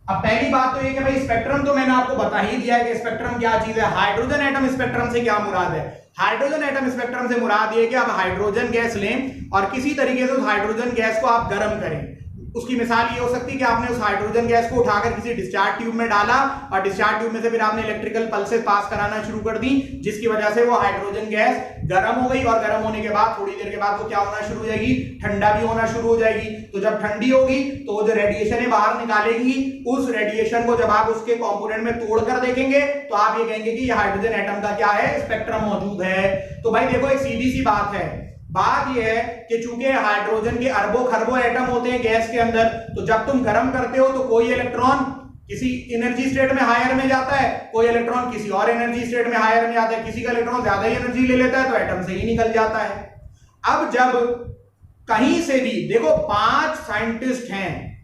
अब पहली बात तो ये कि भाई स्पेक्ट्रम तो मैंने आपको बता ही दिया है कि स्पेक्ट्रम क्या चीज है। हाइड्रोजन एटम स्पेक्ट्रम से क्या मुराद है? हाइड्रोजन एटम स्पेक्ट्रम से मुराद ये कि आप हाइड्रोजन गैस लें और किसी तरीके से उस हाइड्रोजन गैस को आप गर्म करें। उसकी मिसाल ये हो सकती है कि आपने उस हाइड्रोजन गैस को उठाकर किसी डिस्चार्ज ट्यूब में डाला, और डिस्चार्ज ट्यूब में से फिर आपने इलेक्ट्रिकल पल्सेस पास कराना शुरू कर दी, जिसकी वजह से वो हाइड्रोजन गैस गर्म हो गई, और गर्म होने के बाद थोड़ी देर के बाद वो क्या होना शुरू हो जाएगी, ठंडा भी होना शुरू हो जाएगी। तो जब ठंडी होगी तो वो जो रेडिएशन है बाहर निकालेगी, उस रेडिएशन को जब आप उसके कंपोनेंट में तोड़कर देखेंगे तो आप ये कहेंगे कि ये हाइड्रोजन एटम का क्या है, स्पेक्ट्रम मौजूद है। तो भाई देखो एक सीधी सी बात है, बात यह है कि चूंकि हाइड्रोजन के अरबों खरबों एटम होते हैं गैस के अंदर, तो जब तुम गर्म करते हो तो कोई इलेक्ट्रॉन किसी एनर्जी स्टेट में हायर में जाता है, कोई इलेक्ट्रॉन किसी और एनर्जी स्टेट में हायर में जाता है, किसी का इलेक्ट्रॉन ज्यादा ही एनर्जी ले लेता है तो एटम से ही निकल जाता है। अब जब कहीं से भी देखो 5 साइंटिस्ट हैं,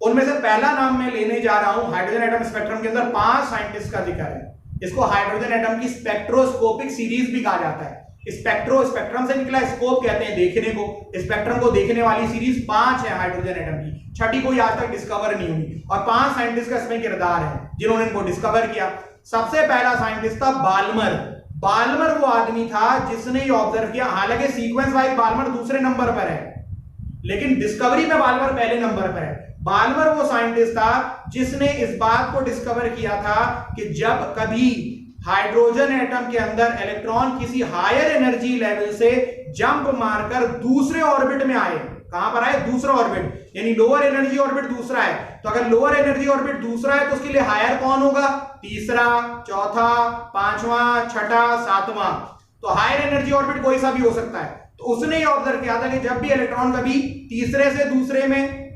उनमें से पहला नाम मैं लेने जा रहा हूं, हाइड्रोजन एटम स्पेक्ट्रम के अंदर 5 साइंटिस्ट का जिक्र है। इसको हाइड्रोजन एटम की स्पेक्ट्रोस्कोपिक सीरीज भी कहा जाता है। स्पेक्ट्रम से निकला स्कोप कहते हैं देखने को, स्पेक्ट्रम को देखने वाली सीरीज 5 है हाइड्रोजन एटम की, छठी कोई आज तक डिस्कवर नहीं हुई, और 5 साइंटिस्ट का इसमें किरदार है जिन्होंने इनको डिस्कवर किया। सबसे पहला साइंटिस्ट था बाल्मर। बाल्मर वो आदमी था जिसने ये ऑब्जर्व किया, हालांकि सीक्वेंस वाइज बाल्मर दूसरे नंबर पर है, लेकिन डिस्कवरी में बाल्मर पहले नंबर पर है। बाल्मर वो साइंटिस्ट था जिसने इस बात को डिस्कवर किया था कि जब कभी हाइड्रोजन एटम के अंदर इलेक्ट्रॉन किसी हायर एनर्जी लेवल से जंप मारकर दूसरे ऑर्बिट में आए, कहां पर आए, दूसरा ऑर्बिट, यानी लोअर एनर्जी ऑर्बिट दूसरा है, तो अगर लोअर एनर्जी ऑर्बिट दूसरा है तो उसके लिए हायर कौन होगा, तीसरा, चौथा, पांचवा, छठा, सातवां। तो हायर एनर्जी ऑर्बिट कोई सा भी हो सकता है। तो उसने ये ऑब्जर्व किया था कि जब भी इलेक्ट्रॉन कभी तीसरे से दूसरे में,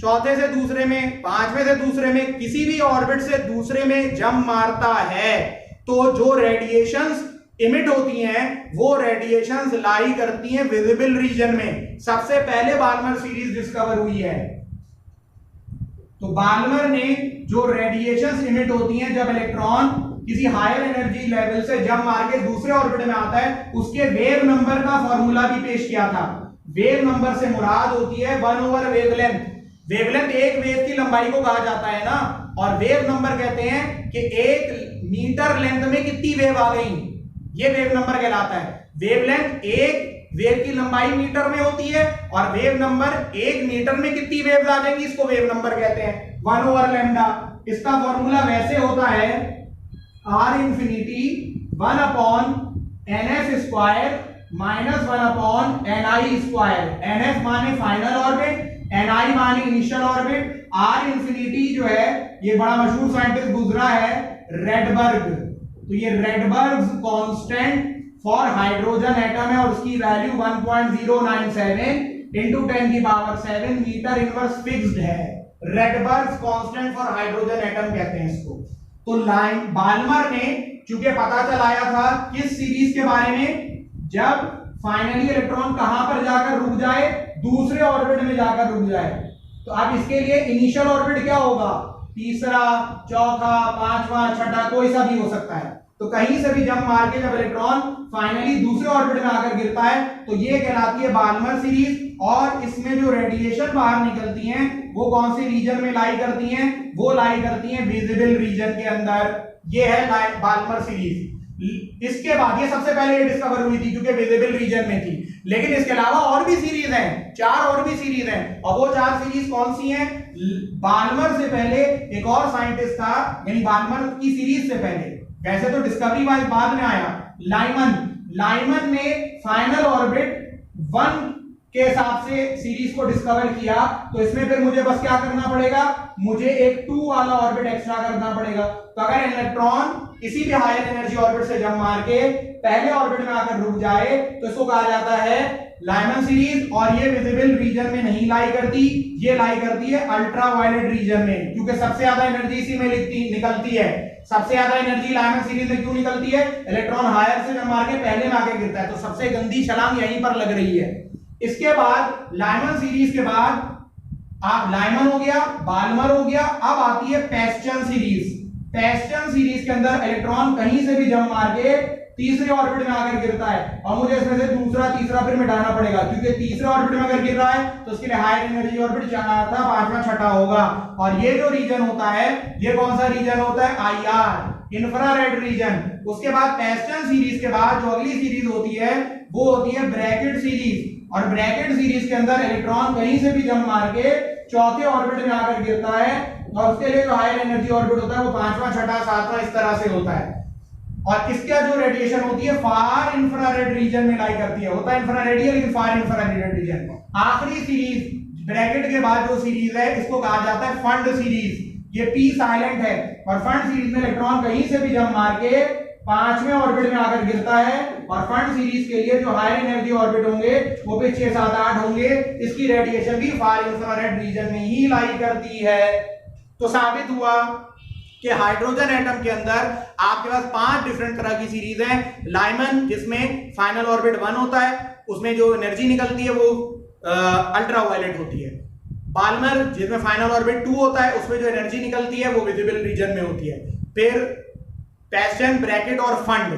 चौथे से दूसरे में, पांचवें से दूसरे में, किसी भी ऑर्बिट से दूसरे में जंप मारता है, तो जो रेडिएशंस इमिट होती हैं वो रेडिएशंस लाई करती हैं विजिबल रीजन में। सबसे पहले बाल्मर सीरीज डिस्कवर हुई है। तो बाल्मर ने जो रेडिएशंस इमिट होती हैं जब इलेक्ट्रॉन किसी हायर एनर्जी लेवल से जंप मार के दूसरे ऑर्बिट में आता है, उसके वेव नंबर का फॉर्मूला भी पेश किया था। वेव नंबर से मुराद होती है 1/वेवलेंथ। वेवलेंथ एक वेव की लंबाई को कहा जाता है ना, और वेव नंबर कहते हैं कि 1 मीटर लेंथ में कितनी वेव आ गई, ये वेव नंबर कहलाता है। वेवलेंथ एक वेव की लंबाई मीटर में होती है, और वेव नंबर 1 मीटर में कितनी वेव्स आ जाएंगी, इसको वेव नंबर कहते हैं, 1/लैम्डा। इसका फॉर्मूला वैसे होता है R infinity 1/NS² minus 1/NI²। NS माने फाइनल ऑर्बिट, NI माने इनिशियल ऑर्बिट। R इंफिनिटी जो है ये बड़ा मशहूर साइंटिस्ट गुजरा है, रेडबर्ग। तो ये Rydberg constant for hydrogen atom है, और उसकी वैल्यू 1.097 × 10⁷ मीटर इनवर्स फिक्स्ड है। Rydberg constant for hydrogen atom कहते हैं इसको। तो बाल्मर ने चूंकि पता चलाया था किस सीरीज के बारे में, जब फाइनली इलेक्ट्रॉन कहां पर जाकर रुक जाए, दूसरे ऑर्बिट में जाकर रुक जाए। तो अब इसके लिए इनिशियल ऑर्बिट क्या होगा, तीसरा, चौथा, पांचवा, छठा, कोई सा भी हो सकता है। तो कहीं से भी जंप मार के जब इलेक्ट्रॉन फाइनली दूसरे ऑर्बिट में आकर गिरता है तो ये कहलाती है बाल्मर सीरीज। और इसमें जो रेडिएशन बाहर निकलती हैं वो कौन से रीजन में लाई करती हैं, वो लाई करती हैं विजिबल रीजन के अंदर। ये है बाल्मर सीरीज। इसके बाद ये सबसे पहले ये डिस्कवर हुई थी क्योंकि विजिबल रीजन में थी, लेकिन इसके अलावा और भी सीरीज हैं, 4 और भी सीरीज हैं। और वो 4 सीरीज कौन सी हैं, बाल्मर से पहले एक और साइंटिस्ट था, यानी बाल्मर की सीरीज से पहले, वैसे तो डिस्कवरी वाइज बाद में आया, लाइमन ने फाइनल ऑर्बिट 1 के हिसाब से सीरीज को डिस्कवर किया। तो इसमें फिर मुझे बस क्या करना पड़ेगा, मुझे एक 2 वाला ऑर्बिट एक्स्ट्रा करना पड़ेगा। तो अगर इलेक्ट्रॉन किसी भी हायर एनर्जी ऑर्बिट से जंप मार के पहले ऑर्बिट में आकर रुक जाए तो इसको कहा जाता है लाइमन सीरीज। और ये विजिबल रीजन में नहीं लाई करती, ये लाई करती है अल्ट्रा वायलेट रीजन में, क्योंकि सबसे ज्यादा एनर्जी इसी में निकलती है। सबसे ज्यादा एनर्जी लाइमन सीरीज में क्यों निकलती है, इलेक्ट्रॉन हायर से जंप मार के पहले में आके गिरता है, तो सबसे गंदी छलांग यहीं पर लग रही है। इसके बाद लाइमन सीरीज के बाद लाइमन हो गया, बाल्मर हो गया, अब आती है पेस्चन सीरीज। पेस्चन सीरीज के अंदर इलेक्ट्रॉन कहीं से भी जंप मार के तीसरे ऑर्बिट में आकर गिरता है, और मुझे इसमें से दूसरा तीसरा फिर मिटाना पड़ेगा, क्योंकि तीसरे ऑर्बिट में अगर गिर रहा है तो उसके लिए हायर एनर्जी ऑर्बिट चौथा, पांचवा, छठा होगा। और ये जो रीजन होता है ये कौन सा रीजन होता है, IR, इंफ्रारेड रीजन। उसके बाद पेस्चन सीरीज के बाद जो अगली सीरीज होती है वो होती है ब्रैकेट सीरीज। और ब्रैकेट सीरीज के अंदर इलेक्ट्रॉन कहीं से भी जंप मार के चौथे ऑर्बिट में आकर गिरता है, और उसके लिए जो हायर एनर्जी ऑर्बिट होता है वो पांचवा, छठा, सातवां इस तरह से होता है। और इसका जो रेडिएशन होती है फार इंफ्रारेड रीजन में लाई करती है, होता है इंफ्रारेड ही लेकिन फार इंफ्रारेड रीजन। आखिरी सीरीज ब्रैकेट के बाद जो सीरीज है इसको कहा जाता है फंड सीरीज। ये पी साइलेंट है, और फंड सीरीज में इलेक्ट्रॉन कहीं से भी जंप मार के पांचवें ऑर्बिट में आकर गिरता है। और फंड सीरीज के लिए जो हायर एनर्जी ऑर्बिट होंगे वो भी 6, 7, 8 होंगे। इसकी रेडिएशन भी फार इंफ्रारेड रीजन में ही लाई करती है। तो साबित हुआ कि हाइड्रोजन एटम के अंदर आपके पास 5 डिफरेंट तरह की सीरीज हैं। लाइमन जिसमें फाइनल ऑर्बिट 1 होता है, उसमें जो एनर्जी निकलती है वो अल्ट्रा वायलेट होती है। बाल्मर जिसमें फाइनल ऑर्बिट 2 होता है, उसमें जो एनर्जी निकलती है वो विजिबल रीजन में होती है। फिर पेस्चन, ब्रैकेट और fund,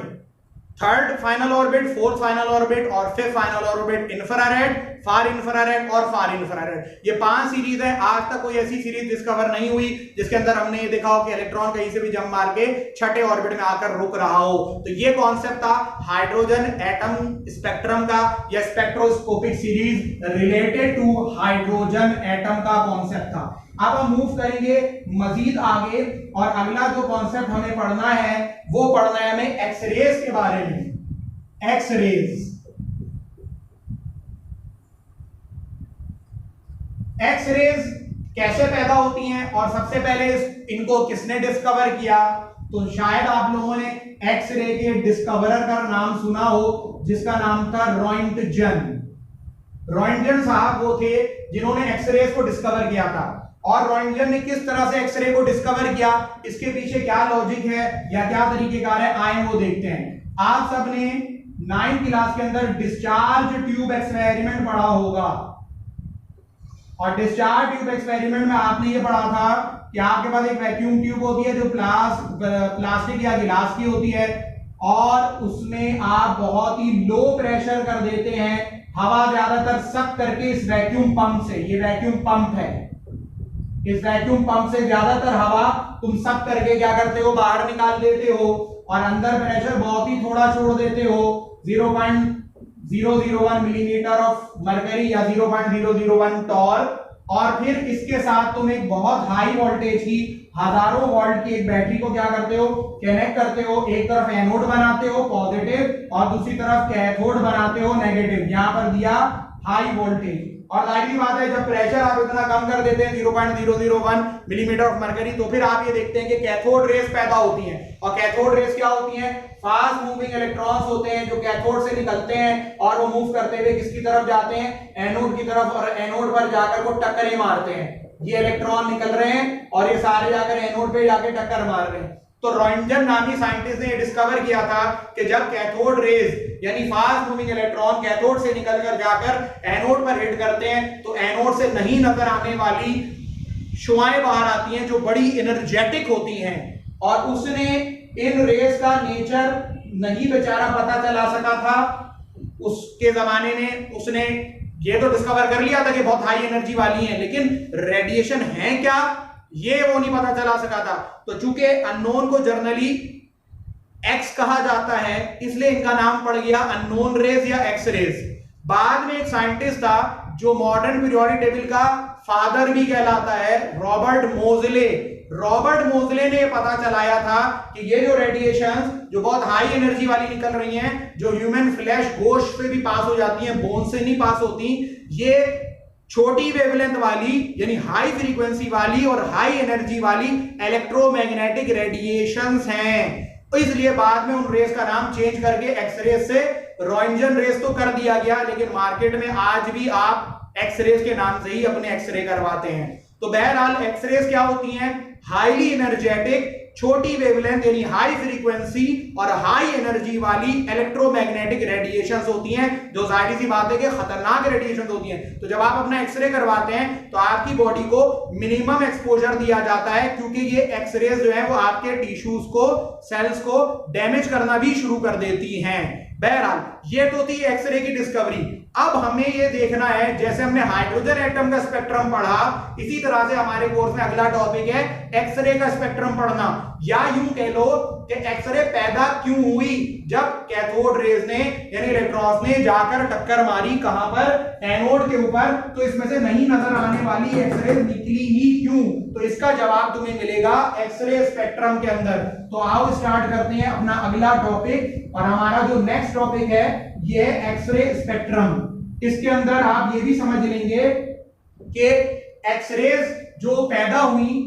third final orbit, fourth final orbit और फिफ्थ फाइनल ऑर्बिट इंफ्रारेड, फार इंफ्रारेड और फार इंफ्रारेड। ये 5 सीरीज है। आज तक कोई ऐसी सीरीज डिस्कवर नहीं हुई जिसके अंदर हमने ये देखा हो कि इलेक्ट्रॉन कहीं से भी जंप मार के छठे ऑर्बिट में आकर रुक रहा हो। तो ये कॉन्सेप्ट था हाइड्रोजन एटम स्पेक्ट्रम का, या spectroscopic series related to hydrogen atom का कॉन्सेप्ट था। अब हम मूव करेंगे मजीद आगे, और अगला जो कॉन्सेप्ट हमें पढ़ना है वो पढ़ना है हमें एक्सरेज के बारे में। एक्सरेज कैसे पैदा होती हैं और सबसे पहले इनको किसने डिस्कवर किया, तो शायद आप लोगों ने एक्सरे के डिस्कवरर का नाम सुना हो जिसका नाम था रॉयंटजन। रॉयंटजन साहब वो थे जिन्होंने एक्सरेज को डिस्कवर किया था। और रॉयंटजन ने किस तरह से एक्सरे को डिस्कवर किया, इसके पीछे क्या लॉजिक है या क्या तरीकेकार है, आए वो देखते हैं। आप सबने 9th क्लास के अंदर डिस्चार्ज ट्यूब एक्सपेरिमेंट पढ़ा होगा, और डिस्चार्ज ट्यूब एक्सपेरिमेंट में आपने ये पढ़ा था कि आपके पास एक वैक्यूम ट्यूब होती है जो प्लास्टिक या गिलास की होती है, और उसमें आप बहुत ही लो प्रेशर कर देते हैं, हवा ज्यादातर सक करके इस वैक्यूम पंप से, ये वैक्यूम पंप है, इस वैक्यूम पंप से ज्यादातर हवा तुम सक करके क्या करते हो, बाहर निकाल देते हो, और अंदर प्रेशर बहुत ही थोड़ा छोड़ देते हो, 0.001 मिलीमीटर ऑफ मरकरी या 0.001 टॉर। और फिर इसके साथ तुम एक बहुत हाई वोल्टेज की हजारों वोल्ट की एक बैटरी को क्या करते हो, कनेक्ट करते हो। एक तरफ एनोड बनाते हो पॉजिटिव और दूसरी तरफ कैथोड बनाते हो नेगेटिव। यहां पर दिया हाई वोल्टेज, और जाहिर बात है जब प्रेशर आप इतना कम कर देते हैं 0.001 मिलीमीटर ऑफ मरकरी, तो फिर आप ये देखते हैं कि कैथोड रेस पैदा होती हैं। और कैथोड रेस क्या होती हैं, फास्ट मूविंग इलेक्ट्रॉन्स होते हैं जो कैथोड से निकलते हैं और वो मूव करते हुए किसकी तरफ जाते हैं, एनोड की तरफ, और एनोड पर जाकर वो टक्करें मारते हैं। ये इलेक्ट्रॉन निकल रहे हैं और ये सारे जाकर एनोड पे जाके टक्कर मार रहे हैं। तो रॉन्टजन नामी साइंटिस्ट ने डिस्कवर किया था कि जब कैथोड रेज यानी फास्ट मूविंग इलेक्ट्रॉन कैथोड से निकलकर जाकर एनोड पर हिट करते हैं तो एनोड से नहीं नजर आने वाली शुआएं बाहर आती हैं जो बड़ी एनर्जेटिक होती हैं, और उसने इन रेज का नेचर नहीं बेचारा पता चला सका था उसके जमाने में। उसने ये तो डिस्कवर कर लिया था कि बहुत हाई एनर्जी वाली है, लेकिन रेडिएशन है क्या ये वो नहीं पता चला सका था। तो चूंकि अननोन को जर्नली एक्स कहा जाता है इसलिए इनका नाम पड़ गया अननोन रेज या एक्स रेज। बाद में एक साइंटिस्ट था जो मॉडर्न पीरियोडिक टेबल का फादर भी कहलाता है, रॉबर्ट मोजले। रॉबर्ट मोजले ने पता चलाया था कि ये जो रेडिएशंस जो बहुत हाई एनर्जी वाली निकल रही हैं, जो ह्यूमन फ्लैश गोश्त से भी पास हो जाती हैं, बोन से नहीं पास होती, ये छोटी वेवलेंथ वाली यानी हाई फ्रीक्वेंसी वाली और हाई एनर्जी वाली इलेक्ट्रोमैग्नेटिक रेडिएशंस हैं। तो इसलिए बाद में उन रेस का नाम चेंज करके एक्सरेज से रॉन्टजन रेस तो कर दिया गया, लेकिन मार्केट में आज भी आप एक्सरेज के नाम से ही अपने एक्सरे करवाते हैं। तो बहरहाल एक्सरेज क्या होती हैं? हाईली एनर्जेटिक छोटी वेवलेंथ यानी हाई फ्रीक्वेंसी और हाई एनर्जी वाली इलेक्ट्रोमैग्नेटिक रेडिएशंस होती हैं, जो जाहिर सी बात है कि खतरनाक रेडिएशंस होती हैं। तो जब आप अपना एक्सरे करवाते हैं तो आपकी बॉडी को मिनिमम एक्सपोजर दिया जाता है, क्योंकि ये एक्सरेज जो है वो आपके टिश्यूज को, सेल्स को डैमेज करना भी शुरू कर देती हैं। बहरहाल ये तो थी एक्सरे की डिस्कवरी। अब हमें ये देखना है, जैसे हमने हाइड्रोजन एटम का स्पेक्ट्रम पढ़ा, इसी तरह से हमारे कोर्स में अगला टॉपिक है एक्सरे का स्पेक्ट्रम पढ़ना, या यूं कह लो कि एक्सरे पैदा क्यों हुई जब कैथोड रेज ने यानी इलेक्ट्रॉन्स ने जाकर टक्कर मारी कहां पर? एनोड के ऊपर। तो इसमें से नहीं नजर आने वाली एक्सरे निकली ही क्यों? तो इसका जवाब तुम्हें मिलेगा एक्सरे स्पेक्ट्रम के अंदर। तो आओ स्टार्ट करते हैं अपना अगला टॉपिक, और हमारा जो नेक्स्ट टॉपिक है ये एक्सरे स्पेक्ट्रम। इसके अंदर आप ये भी समझ लेंगे कि एक्सरेज जो पैदा हुई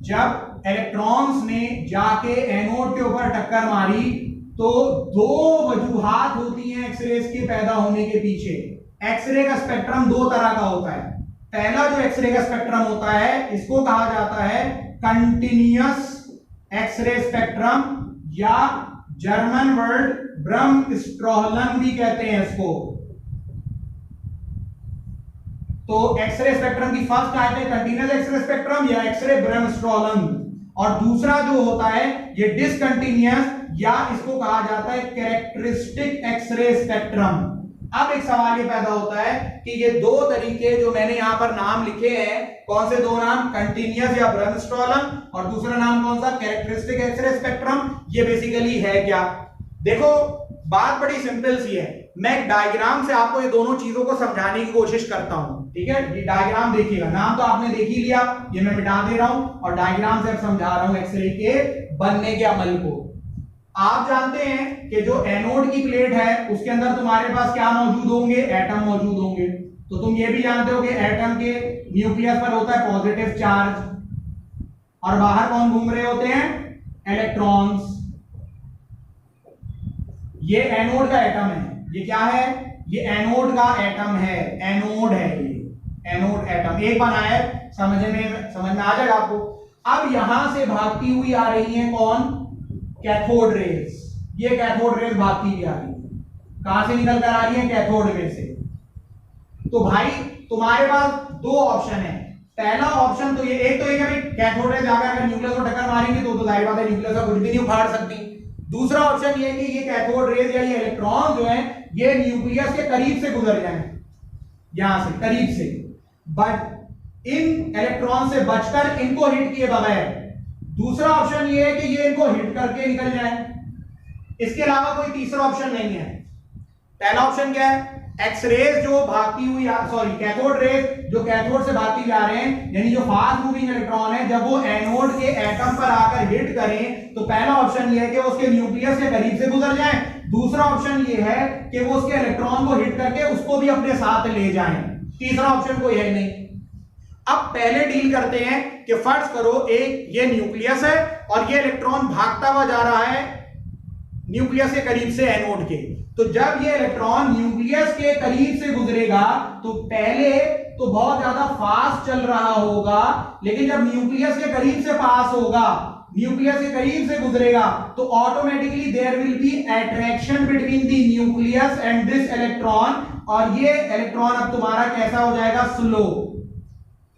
जब इलेक्ट्रॉन्स ने जाके एनोड के ऊपर टक्कर मारी, तो दो वजूहात होती हैं एक्सरेज के पैदा होने के पीछे। एक्सरे का स्पेक्ट्रम दो तरह का होता है। पहला जो एक्सरे का स्पेक्ट्रम होता है इसको कहा जाता है कंटिन्यूअस एक्सरे स्पेक्ट्रम, या जर्मन वर्ड ब्रह्मस्ट्रोहलन भी कहते हैं इसको। तो एक्सरे स्पेक्ट्रम की फर्स्ट टाइप है कंटिन्यूअस एक्सरे स्पेक्ट्रम या एक्सरे ब्रह्मस्ट्रोहलन, और दूसरा जो होता है ये डिसकंटिन्यूअस, या इसको कहा जाता है कैरेक्टरिस्टिक एक्सरे स्पेक्ट्रम। अब एक सवाल ये पैदा होता है कि ये दो तरीके जो मैंने यहां पर नाम लिखे हैं, कौन से दो नाम? कंटिन्यूअस या ब्रह्मस्ट्रोहलन, और दूसरा नाम कौन सा? Characteristic X ray spectrum. ये बेसिकली है क्या? देखो बात बड़ी सिंपल सी है, मैं एक डायग्राम से आपको ये दोनों चीजों को समझाने की कोशिश करता हूं, ठीक है? ये डायग्राम देखिएगा, नाम तो आपने देख ही लिया, ये मैं मिटा दे रहा हूं और डायग्राम से समझा रहा हूं एक्सरे के बनने के अमल को। आप जानते हैं कि जो एनोड की प्लेट है उसके अंदर तुम्हारे पास क्या मौजूद होंगे? एटम मौजूद होंगे। तो तुम ये भी जानते हो कि एटम के न्यूक्लियस पर होता है पॉजिटिव चार्ज, और बाहर कौन घूम रहे होते हैं? इलेक्ट्रॉन्स। ये एनोड का एटम है। ये क्या है? ये एनोड का एटम है, एनोड है ये, एनोड एटम। एक बनाया है, समझ में आ जाएगा आपको। अब यहां से भागती हुई आ रही है कौन? Cathode rays. ये कैथोड रेज भागती हुई आ रही है, कहां से निकल कर आ रही है? कैथोड में से। तो भाई तुम्हारे पास दो ऑप्शन है। पहला ऑप्शन तो ये, एक तो ये कि कैथोड रेज जाकर अगर न्यूक्लियस को टक्कर मारेंगे तो जाहिर बात है न्यूक्लियस का कुछ भी नहीं उखाड़ सकती। दूसरा ऑप्शन ये कि ये कैथोड रेज या ये इलेक्ट्रॉन जो है ये न्यूक्लियस के करीब से गुजर जाएं, यहां से करीब से, बट इन इलेक्ट्रॉन से बचकर इनको हिट किए बगैर। दूसरा ऑप्शन ये है कि ये इनको हिट करके निकल जाए। इसके अलावा कोई तीसरा ऑप्शन नहीं है। पहला ऑप्शन क्या है? एक्सरेज जो भागती हुई, सॉरी कैथोड रेज जो कैथोड से भागती जा रहे हैं, यानी जो फास्ट मूविंग इलेक्ट्रॉन है, जब वो एनोड के एटम पर आकर हिट करें तो पहला ऑप्शन ये है कि वो उसके न्यूक्लियस के करीब से गुजर जाएं। दूसरा ऑप्शन ये है कि वो उसके इलेक्ट्रॉन को हिट करके उसको भी अपने साथ ले जाएं। तीसरा ऑप्शन कोई है नहीं। अब पहले डील करते हैं कि फर्ज करो एक ये न्यूक्लियस है और ये इलेक्ट्रॉन भागता हुआ जा रहा है न्यूक्लियस के करीब से एनोड के। तो जब ये इलेक्ट्रॉन न्यूक्लियस के करीब से गुजरेगा तो पहले तो बहुत ज्यादा फास्ट चल रहा होगा, लेकिन जब न्यूक्लियस के करीब से पास होगा, न्यूक्लियस के करीब से गुजरेगा तो automatically there will be attraction between the nucleus and this electron, और ये इलेक्ट्रॉन अब तुम्हारा कैसा हो जाएगा, स्लो।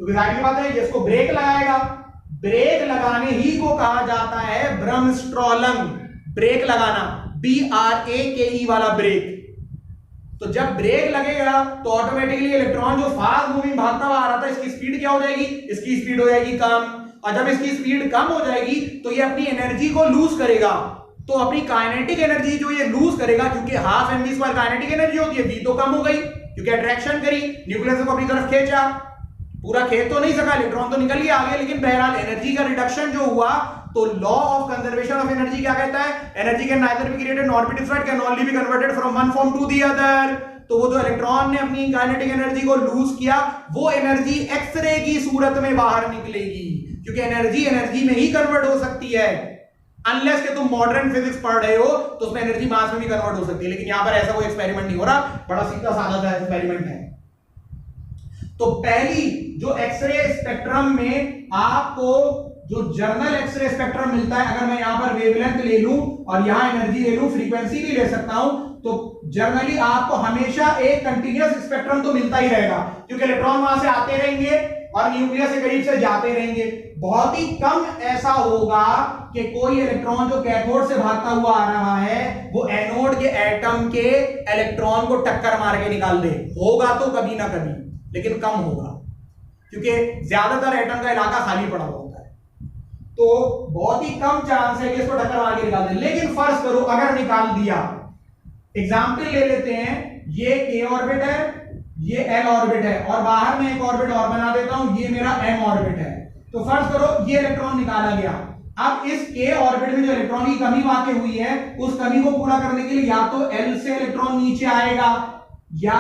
तो जाहिर सी बात है ये इसको ब्रेक लगाएगा। ब्रेक लगाने ही को कहा जाता है ब्रमस्ट्रोलिंग, ब्रेक लगाना, BRAKE वाला ब्रेक। तो जब ब्रेक लगेगा तो ऑटोमेटिकली इलेक्ट्रॉन जो फास्ट मूविंग भागता हुआ आ रहा था, इसकी स्पीड क्या हो जाएगी, इसकी स्पीड हो जाएगी कम, और जब इसकी स्पीड कम हो जाएगी तो ये अपनी एनर्जी को लूज करेगा। तो अपनी काइनेटिक एनर्जी जो ये लूज करेगा, क्योंकि हाफ mv² काइनेटिक एनर्जी होती है, v तो कम हो गई क्योंकि अट्रैक्शन करी, न्यूक्लियस को अपनी तरफ खींचा, पूरा खेत तो नहीं सका, इलेक्ट्रॉन तो निकल ही आगे, लेकिन बहरहाल एनर्जी का रिडक्शन जो हुआ, तो law of conservation of energy क्या कहता है, energy can neither be created nor be destroyed, can only be converted from one form to the other. तो वो जो इलेक्ट्रॉन ने अपनी काइनेटिक एनर्जी को लूज किया, वो एनर्जी एक्सरे की सूरत में बाहर निकलेगी, क्योंकि एनर्जी एनर्जी में ही कन्वर्ट हो सकती है, अनलेस कि तुम मॉडर्न फिजिक्स पढ़ रहे हो तो उसमें एनर्जी मास में भी कन्वर्ट हो सकती है, लेकिन यहां पर ऐसा कोई एक्सपेरिमेंट नहीं हो रहा, बड़ा सीधा साधा सा एक्सपेरिमेंट है। तो पहली जो एक्सरे स्पेक्ट्रम में आपको जो जर्नल एक्सरे स्पेक्ट्रम मिलता है, अगर मैं यहां पर वेवलेंथ ले लूं और यहां एनर्जी ले लूं, फ्रीक्वेंसी भी ले सकता हूं, तो जर्नली आपको हमेशा एक कंटीन्यूअस स्पेक्ट्रम तो मिलता ही रहेगा, क्योंकि इलेक्ट्रॉन वहां से आते रहेंगे और न्यूक्लियस के करीब से जाते रहेंगे। बहुत ही कम ऐसा होगा कि कोई इलेक्ट्रॉन जो कैथोड से भागता हुआ आ रहा है वो एनोड के एटम के इलेक्ट्रॉन को टक्कर मार के निकाल दे, होगा तो कभी ना कभी, लेकिन कम होगा, क्योंकि ज्यादातर एटम का इलाका खाली पड़ा होता है, तो बहुत ही कम चांस है कि इसको टक्कर मार के निकाल दे। लेकिन फर्ज करो अगर निकाल दिया, एग्जाम्पल ले लेते हैं, ये k ऑर्बिट है, ये l ऑर्बिट है, और बाहर में एक ऑर्बिट और बना देता हूं, ये मेरा m ऑर्बिट है। तो फर्ज करो ये इलेक्ट्रॉन निकाला गया, अब इस k ऑर्बिट में जो इलेक्ट्रॉन की कमी वाकई हुई है, उस कमी को पूरा करने के लिए या तो l से इलेक्ट्रॉन नीचे आएगा, या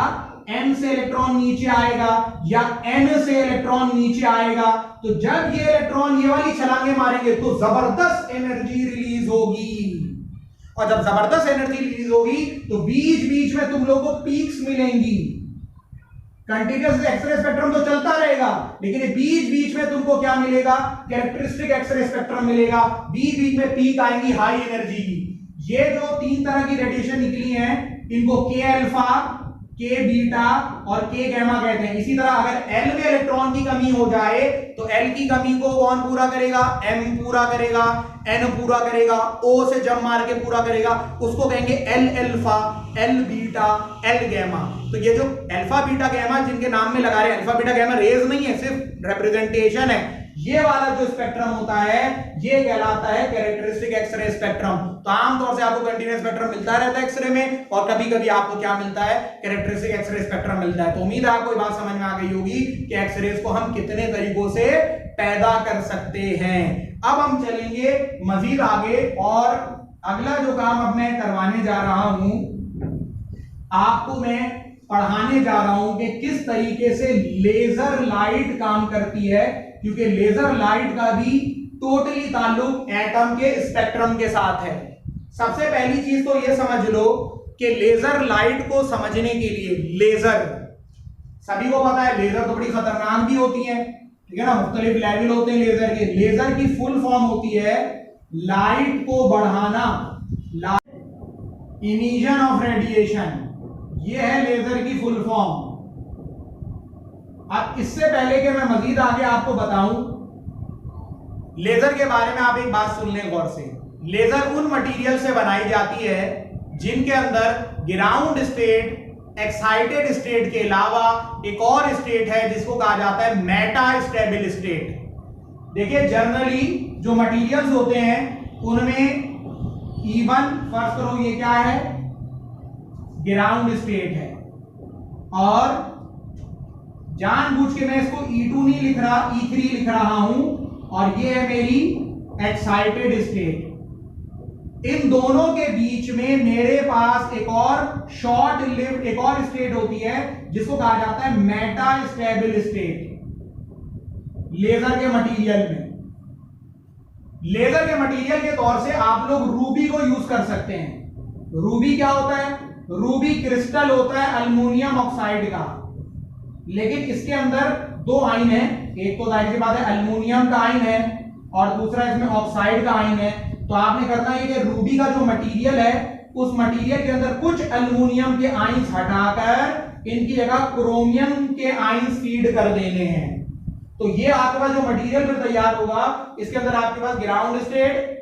m से इलेक्ट्रॉन नीचे आएगा, या n से इलेक्ट्रॉन नीचे आएगा। तो जब ये इलेक्ट्रॉन ये वाली छलांगे मारेंगे तो जबरदस्त एनर्जी रिलीज होगी, और जब जबरदस्त एनर्जी रिलीज होगी तो बीच बीच में तुम लोगों को पीक्स मिलेंगी। कंटीन्यूअस एक्सरे स्पेक्ट्रम तो चलता रहेगा, लेकिन बीच बीच में तुमको क्या मिलेगा, कैरेक्टरिस्टिक एक्सरे स्पेक्ट्रम मिलेगा, बीच बीच में पीक आएंगी हाई एनर्जी की। ये जो तीन तरह की रेडिएशन निकली हैं, इनको के अल्फा, के बीटा और के गैमा कहते हैं। इसी तरह अगर एल में इलेक्ट्रॉन की कमी हो जाए तो एल की कमी को कौन पूरा करेगा, एम पूरा करेगा, एन पूरा करेगा, ओ से जम मार के पूरा करेगा, उसको कहेंगे L alpha, L beta, L gamma. तो ये जो अल्फा बीटा गैमा जिनके नाम में लगा रहे हैं, अल्फा बीटा गैमा रेज नहीं है, सिर्फ रिप्रेजेंटेशन है। ये वाला जो स्पेक्ट्रम होता है ये कहलाता है कैरेक्टरिस्टिक एक्सरे स्पेक्ट्रम। तो आमतौर से आपको कंटीन्यूअस स्पेक्ट्रम मिलता रहता है एक्सरे में, और कभी कभी आपको क्या मिलता है, कैरेक्टरिस्टिक एक्सरे स्पेक्ट्रम मिलता है। तो उम्मीद है आपको ये बात समझ में आ गई होगी कि एक्सरेज को हम कितने तरीकों से पैदा कर सकते हैं। अब हम चलेंगे मजीद आगे, और अगला जो काम अब मैं करवाने जा रहा हूं, आपको मैं पढ़ाने जा रहा हूं कि किस तरीके से लेजर लाइट काम करती है, क्योंकि लेजर लाइट का भी टोटली ताल्लुक एटम के स्पेक्ट्रम के साथ है। सबसे पहली चीज तो यह समझ लो कि लेजर लाइट को समझने के लिए, लेजर सभी को पता है लेजर तो बड़ी खतरनाक भी होती है, ठीक है ना, मुख्तलिफ लेवल होते हैं लेजर के। लेजर की फुल फॉर्म होती है लाइट को बढ़ाना, इमिशन ऑफ रेडिएशन, ये है लेजर की फुल फॉर्म। अब इससे पहले कि मैं मजीद आगे आपको बताऊं लेजर के बारे में, आप एक बात सुन लें गौर से। लेजर उन मटेरियल से बनाई जाती है जिनके अंदर ग्राउंड स्टेट, एक्साइटेड स्टेट के अलावा एक और स्टेट है जिसको कहा जाता है मेटा स्टेबल स्टेट। देखिए जनरली जो मटेरियल्स होते हैं उनमें E1 फर्स्ट करो ये क्या है, ग्राउंड स्टेट है, और जानबूझ के मैं इसको E2 नहीं लिख रहा, E3 लिख रहा हूं, और ये है मेरी एक्साइटेड स्टेट। इन दोनों के बीच में मेरे पास एक और शॉर्ट लिव्ड एक और स्टेट होती है जिसको कहा जाता है मेटा स्टेबल स्टेट। लेजर के मटेरियल में, लेजर के मटेरियल के तौर से आप लोग रूबी को यूज कर सकते हैं। रूबी क्या होता है, रूबी क्रिस्टल होता है अल्युमिनियम ऑक्साइड का, लेकिन इसके अंदर दो आयन है, एक तो जाहिर सी बात है अल्युमिनियम का आयन है, और दूसरा इसमें ऑक्साइड का आयन है। तो आपने करना है कि रूबी का जो मटेरियल है उस मटेरियल के अंदर कुछ एल्युमिनियम के आयंस हटाकर इनकी जगह क्रोमियम के आयंस फीड कर देने हैं। तो ये आपके पास जो मटेरियल फिर तैयार होगा इसके अंदर आपके पास ग्राउंड स्टेट,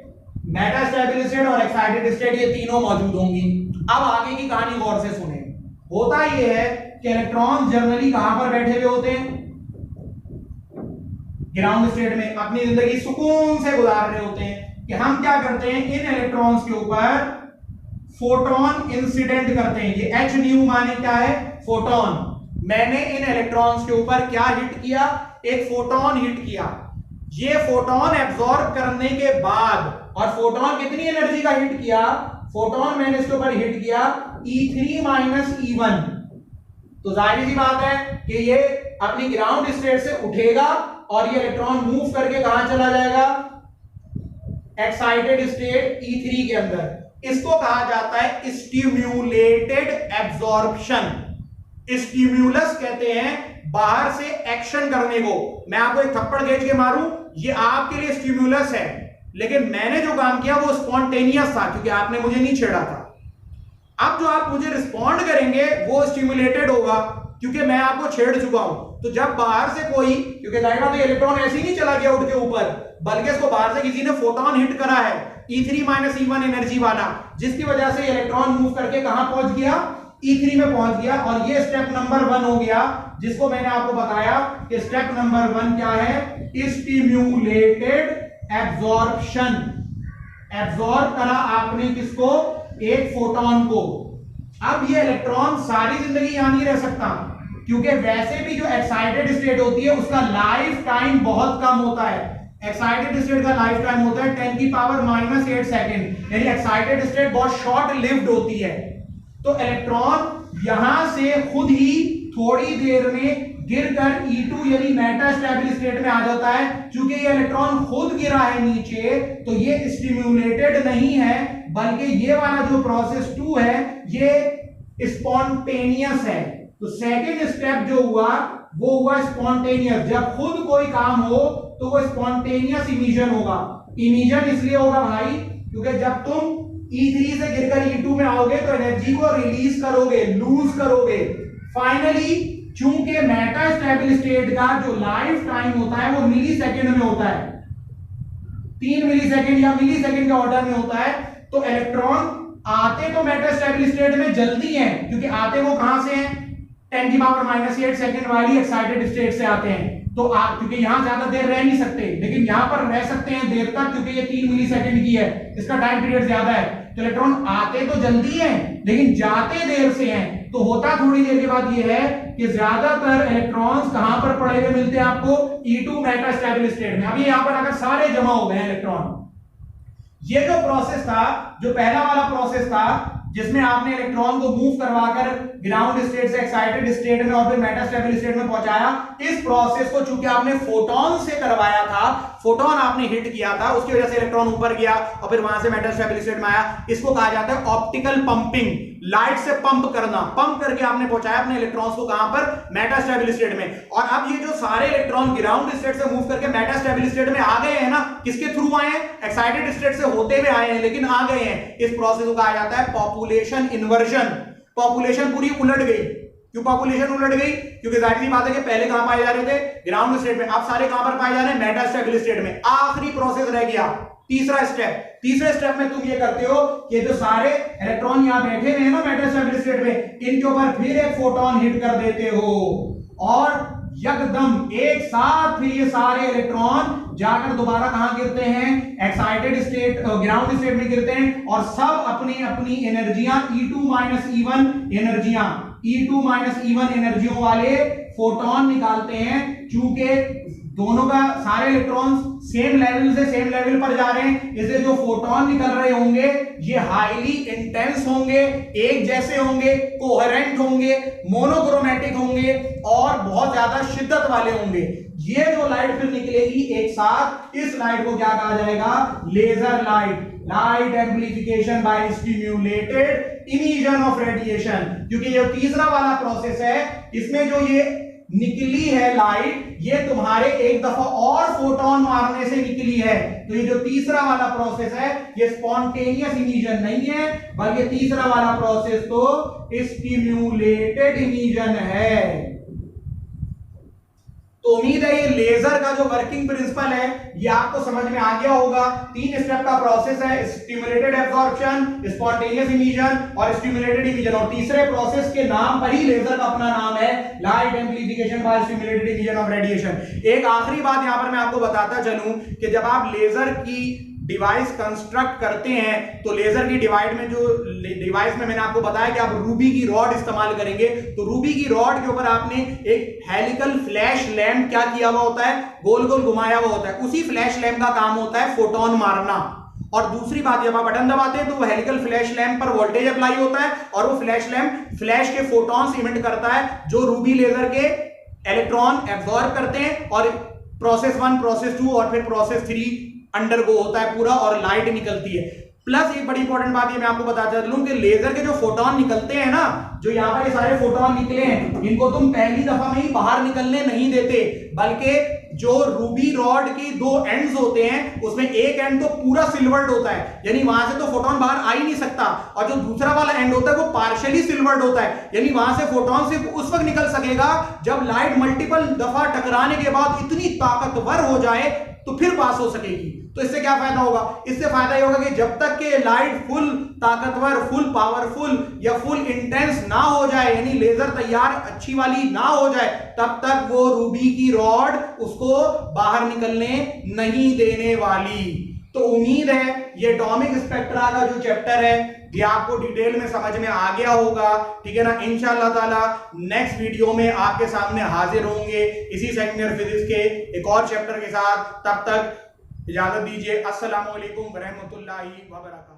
मेटास्टेबल स्टेट और एक्साइटेड स्टेट ये तीनों मौजूद होंगी। अब आगे की कहानी गौर से सुने। होता ये है कि इलेक्ट्रॉन जनरली कहां पर बैठे हुए होते हैं? ग्राउंड स्टेट में अपनी जिंदगी सुकून से गुजार रहे होते हैं कि हम क्या करते हैं, इन इलेक्ट्रॉन्स के ऊपर फोटोन इंसिडेंट करते हैं। ये एच न्यू माने क्या है? फोटोन। मैंने इन इलेक्ट्रॉन्स के ऊपर क्या हिट किया? एक फोटोन हिट किया। ये फोटोन एब्जॉर्ब करने के बाद, और फोटोन कितनी एनर्जी का हिट किया? फोटोन मैंने इसके ऊपर हिट किया E3 माइनस E1। तो जाहिर सी बात है कि ये अपनी ग्राउंड स्टेट से उठेगा और ये इलेक्ट्रॉन मूव करके कहां चला जाएगा? एक्साइटेड स्टेट E3 के अंदर। इसको कहा जाता है स्टिम्युलेटेड एब्जॉर्प्शन। स्टिम्युलस कहते हैं बाहर से एक्शन करने को। मैं आपको एक थप्पड़ खींच के मारूं, ये आपके लिए स्टिम्युलस है, लेकिन मैंने जो काम किया वो स्पॉन्टेनियस था क्योंकि आपने मुझे नहीं छेड़ा था। अब जो आप मुझे रिस्पॉन्ड करेंगे वो स्टिम्युलेटेड होगा क्योंकि मैं आपको छेड़ चुका हूं। तो जब बाहर से कोई, क्योंकि जाहिर बात है इलेक्ट्रॉन ऐसे ही नहीं चला गया उठ के ऊपर, बल्कि इसको बाहर से किसी ने फोटोन हिट करा है E3 माइनस E1 एनर्जी वाला, जिसकी वजह से इलेक्ट्रॉन मूव करके कहां पहुंच गया? E3 में पहुंच गया। और ये स्टेप नंबर 1 हो गया, जिसको मैंने आपको बताया कि स्टेप नंबर 1 क्या है? Stimulated absorption. एब्जॉर्ब करा आपने किसको? एक फोटोन को। अब ये इलेक्ट्रॉन सारी जिंदगी यहां नहीं रह सकता क्योंकि वैसे भी जो एक्साइटेड स्टेट होती है उसका लाइफ टाइम बहुत कम होता है। एक्साइटेड स्टेट का लाइफ टाइम होता है 10 की पावर -8 सेकेंड, यानी एक्साइटेड स्टेट बहुत शॉर्ट लिव्ड होती है। तो इलेक्ट्रॉन यहां से खुद ही थोड़ी देर में गिरकर E2 यानी मेटास्टेबल स्टेट में आ जाता है। क्योंकि ये इलेक्ट्रॉन खुद गिरा है नीचे, तो ये स्टिम्युलेटेड नहीं है, बल्कि ये वाला जो प्रोसेस 2 है ये स्पॉन्टेनियस है। तो सेकेंड स्टेप जो हुआ वो हुआ स्पॉन्टेनियस। जब खुद कोई काम हो तो वो स्पॉन्टेनियस इमिशन होगा। इमिशन इसलिए होगा भाई क्योंकि जब तुम E3 से गिरकर E2 में आओगे तो एनर्जी को रिलीज करोगे, लूज करोगे। फाइनली चूंकि मेटास्टेबल स्टेट का जो लाइफ टाइम होता है वो मिली सेकेंड में होता है, 3 मिली सेकेंड या मिली सेकेंड के ऑर्डर में होता है। तो इलेक्ट्रॉन आते तो मेटास्टेबल स्टेट में जल्दी हैं क्योंकि आते वो कहां से हैं? 10 की पावर -8 सेकेंड वाली एक्साइटेड स्टेट से आते हैं। तो क्योंकि यहां ज्यादा देर रह नहीं सकते, लेकिन यहां पर रह सकते हैं देर तक क्योंकि ये 3 मिली सेकेंड की है, इसका टाइम पीरियड ज्यादा है। तो इलेक्ट्रॉन आते तो जल्दी हैं लेकिन जाते देर से हैं। तो होता थोड़ी देर के बाद ये है कि ज्यादातर इलेक्ट्रॉन्स कहां पर पड़े हुए मिलते हैं आपको? E2 मेटास्टेबल स्टेट में। अभी यहां पर आकर सारे जमा हो गए हैं इलेक्ट्रॉन। ये जो प्रोसेस था, जो पहला वाला प्रोसेस था जिसमें आपने इलेक्ट्रॉन को मूव करवाकर ग्राउंड स्टेट से एक्साइटेड स्टेट में और फिर मेटास्टेबल स्टेट में पहुंचाया, इस प्रोसेस को चूंकि आपने फोटोन से करवाया था, फोटोन आपने हिट किया था, उसकी वजह से इलेक्ट्रॉन ऊपर गया और फिर वहां से मेटास्टेबल स्टेट में आया। इसको कहा जाता है ऑप्टिकल पंपिंग। लाइट से पंप करना, पंप करके आपने पहुंचाया अपने इलेक्ट्रॉन्स को कहां पर? मेटास्टेबल स्टेट में। और अब ये जो सारे इलेक्ट्रॉन ग्राउंड स्टेट से मूव करके मेटास्टेबल स्टेट में आ गए हैं ना, किसके थ्रू आए हैं? एक्साइटेड स्टेट से होते हुए आए हैं लेकिन आ गए हैं। इस प्रोसेस को कहा जाता है पॉपुलेशन इन्वर्जन। पॉपुलेशन पूरी उलट गई। क्यों पॉपुलेशन उलट गई? क्योंकि जाहिर सी बात है कि पहले कहां पाए जा रहे थे? ग्राउंड स्टेट में। अब सारे कहां पर पाए जा रहे हैं? मेटास्टेबल स्टेट में। आखिरी प्रोसेस रह गया तीसरा स्टेप। तीसरे स्टेप में तुम ये करते हो कि जो सारे इलेक्ट्रॉन यहां बैठे हुए हैं ना मेटास्टेबल स्टेट में, इनके ऊपर फिर एक फोटोन हिट कर देते हो और यकदम एक साथ फिर ये सारे इलेक्ट्रॉन जाकर दोबारा कहां गिरते हैं? एक्साइटेड स्टेट, ग्राउंड स्टेट में गिरते हैं और सब अपनी अपनी एनर्जियां E2 minus E1 एनर्जियां, E2 minus E1 एनर्जियों वाले फोटोन निकालते हैं। चूंकि दोनों का सारे इलेक्ट्रॉन्स सेम लेवल से सेम लेवल पर जा रहे हैं, इसलिए जो फोटोन निकल रहे होंगे ये हाईली इंटेंस होंगे, एक जैसे होंगे, कोहेरेंट होंगे, मोनोक्रोमैटिक होंगे और बहुत ज्यादा शिद्दत वाले होंगे। ये जो लाइट फिर निकलेगी एक साथ, इस लाइट को क्या कहा जाएगा? Laser light. Light amplification by stimulated emission of radiation. क्योंकि ये तीसरा वाला प्रोसेस है, इसमें जो ये निकली है लाइट, ये तुम्हारे एक दफा और फोटोन मारने से निकली है। तो ये जो तीसरा वाला प्रोसेस है ये स्पॉन्टेनियस इमिशन नहीं है, बल्कि तीसरा वाला प्रोसेस तो स्टिम्युलेटेड इमिशन है। तो उम्मीद है ये लेजर का जो वर्किंग प्रिंसिपल है ये आपको समझ में आ गया होगा। 3 स्टेप का प्रोसेस है, स्टिमुलेटेड एब्जॉर्प्शन, स्पॉन्टेनियस इमिशन और स्टिमुलेटेड इमिशन। और तीसरे प्रोसेस के नाम पर ही लेजर का अपना नाम है, light amplification by stimulated emission of radiation. एक आखिरी बात यहां पर मैं आपको बताता चलूं कि जब आप लेजर की डिवाइस कंस्ट्रक्ट करते हैं तो लेजर की डिवाइस में मैंने आपको बताया कि आप रूबी की रॉड इस्तेमाल करेंगे। तो रूबी की रॉड के ऊपर आपने एक हेलिकल फ्लैश लैंप क्या किया हुआ होता है, गोल गोल घुमाया हुआ होता है। उसी फ्लैश लैंप का काम होता है फोटोन मारना। और दूसरी बात, जब आप बटन दबाते हैं तो वो हेलिकल फ्लैश लैंप पर वोल्टेज अप्लाई होता है और वो फ्लैश लैंप फ्लैश के फोटॉन्स इमिट करता है जो रूबी लेजर के इलेक्ट्रॉन एब्जॉर्ब करते हैं। और प्रोसेस 1, प्रोसेस 2 और फिर प्रोसेस 3 अंडरगो होता है पूरा और लाइट निकलती है। प्लस एक बड़ी इंपॉर्टेंट बात ये मैं आपको बताता चलूं कि लेजर के जो फोटोन निकलते हैं ना, जो यहां पर ये सारे फोटोन निकले हैं, इनको तुम पहली दफा में ही बाहर निकलने नहीं देते, बल्कि जो रूबी रॉड की 2 एंड्स होते हैं उसमें एक एंड तो पूरा सिल्वर्ड होता है, यानी वहां से तो फोटोन बाहर आ ही नहीं सकता, और जो दूसरा वाला एंड होता है वो पार्शियली सिल्वर्ड होता है, यानी वहां से फोटोन सिर्फ उस वक्त निकल सकेगा जब लाइट मल्टीपल दफा टकराने के बाद इतनी ताकतवर हो जाए तो फिर पास हो सकेगी। तो इससे क्या फायदा होगा? इससे फायदा ये होगा कि जब तक के लाइट फुल ताकतवर, फुल पावरफुल या फुल इंटेंस ना हो जाए, यानी लेजर तैयार अच्छी वाली ना हो जाए, तब तक वो रूबी की रॉड उसको बाहर निकलने नहीं देने वाली। तो उम्मीद है ये एटॉमिक स्पेक्ट्रा का जो चैप्टर है ये आपको डिटेल में समझ में आ गया होगा, ठीक है ना। इंशाअल्लाह ताला नेक्स्ट वीडियो में आपके सामने हाजिर होंगे इसी सेकंड ईयर फिजिक्स के एक और चैप्टर के साथ। तब तक इजाजत दीजिए। अस्सलाम वालेकुम व रहमतुल्लाहि व बरकातहू।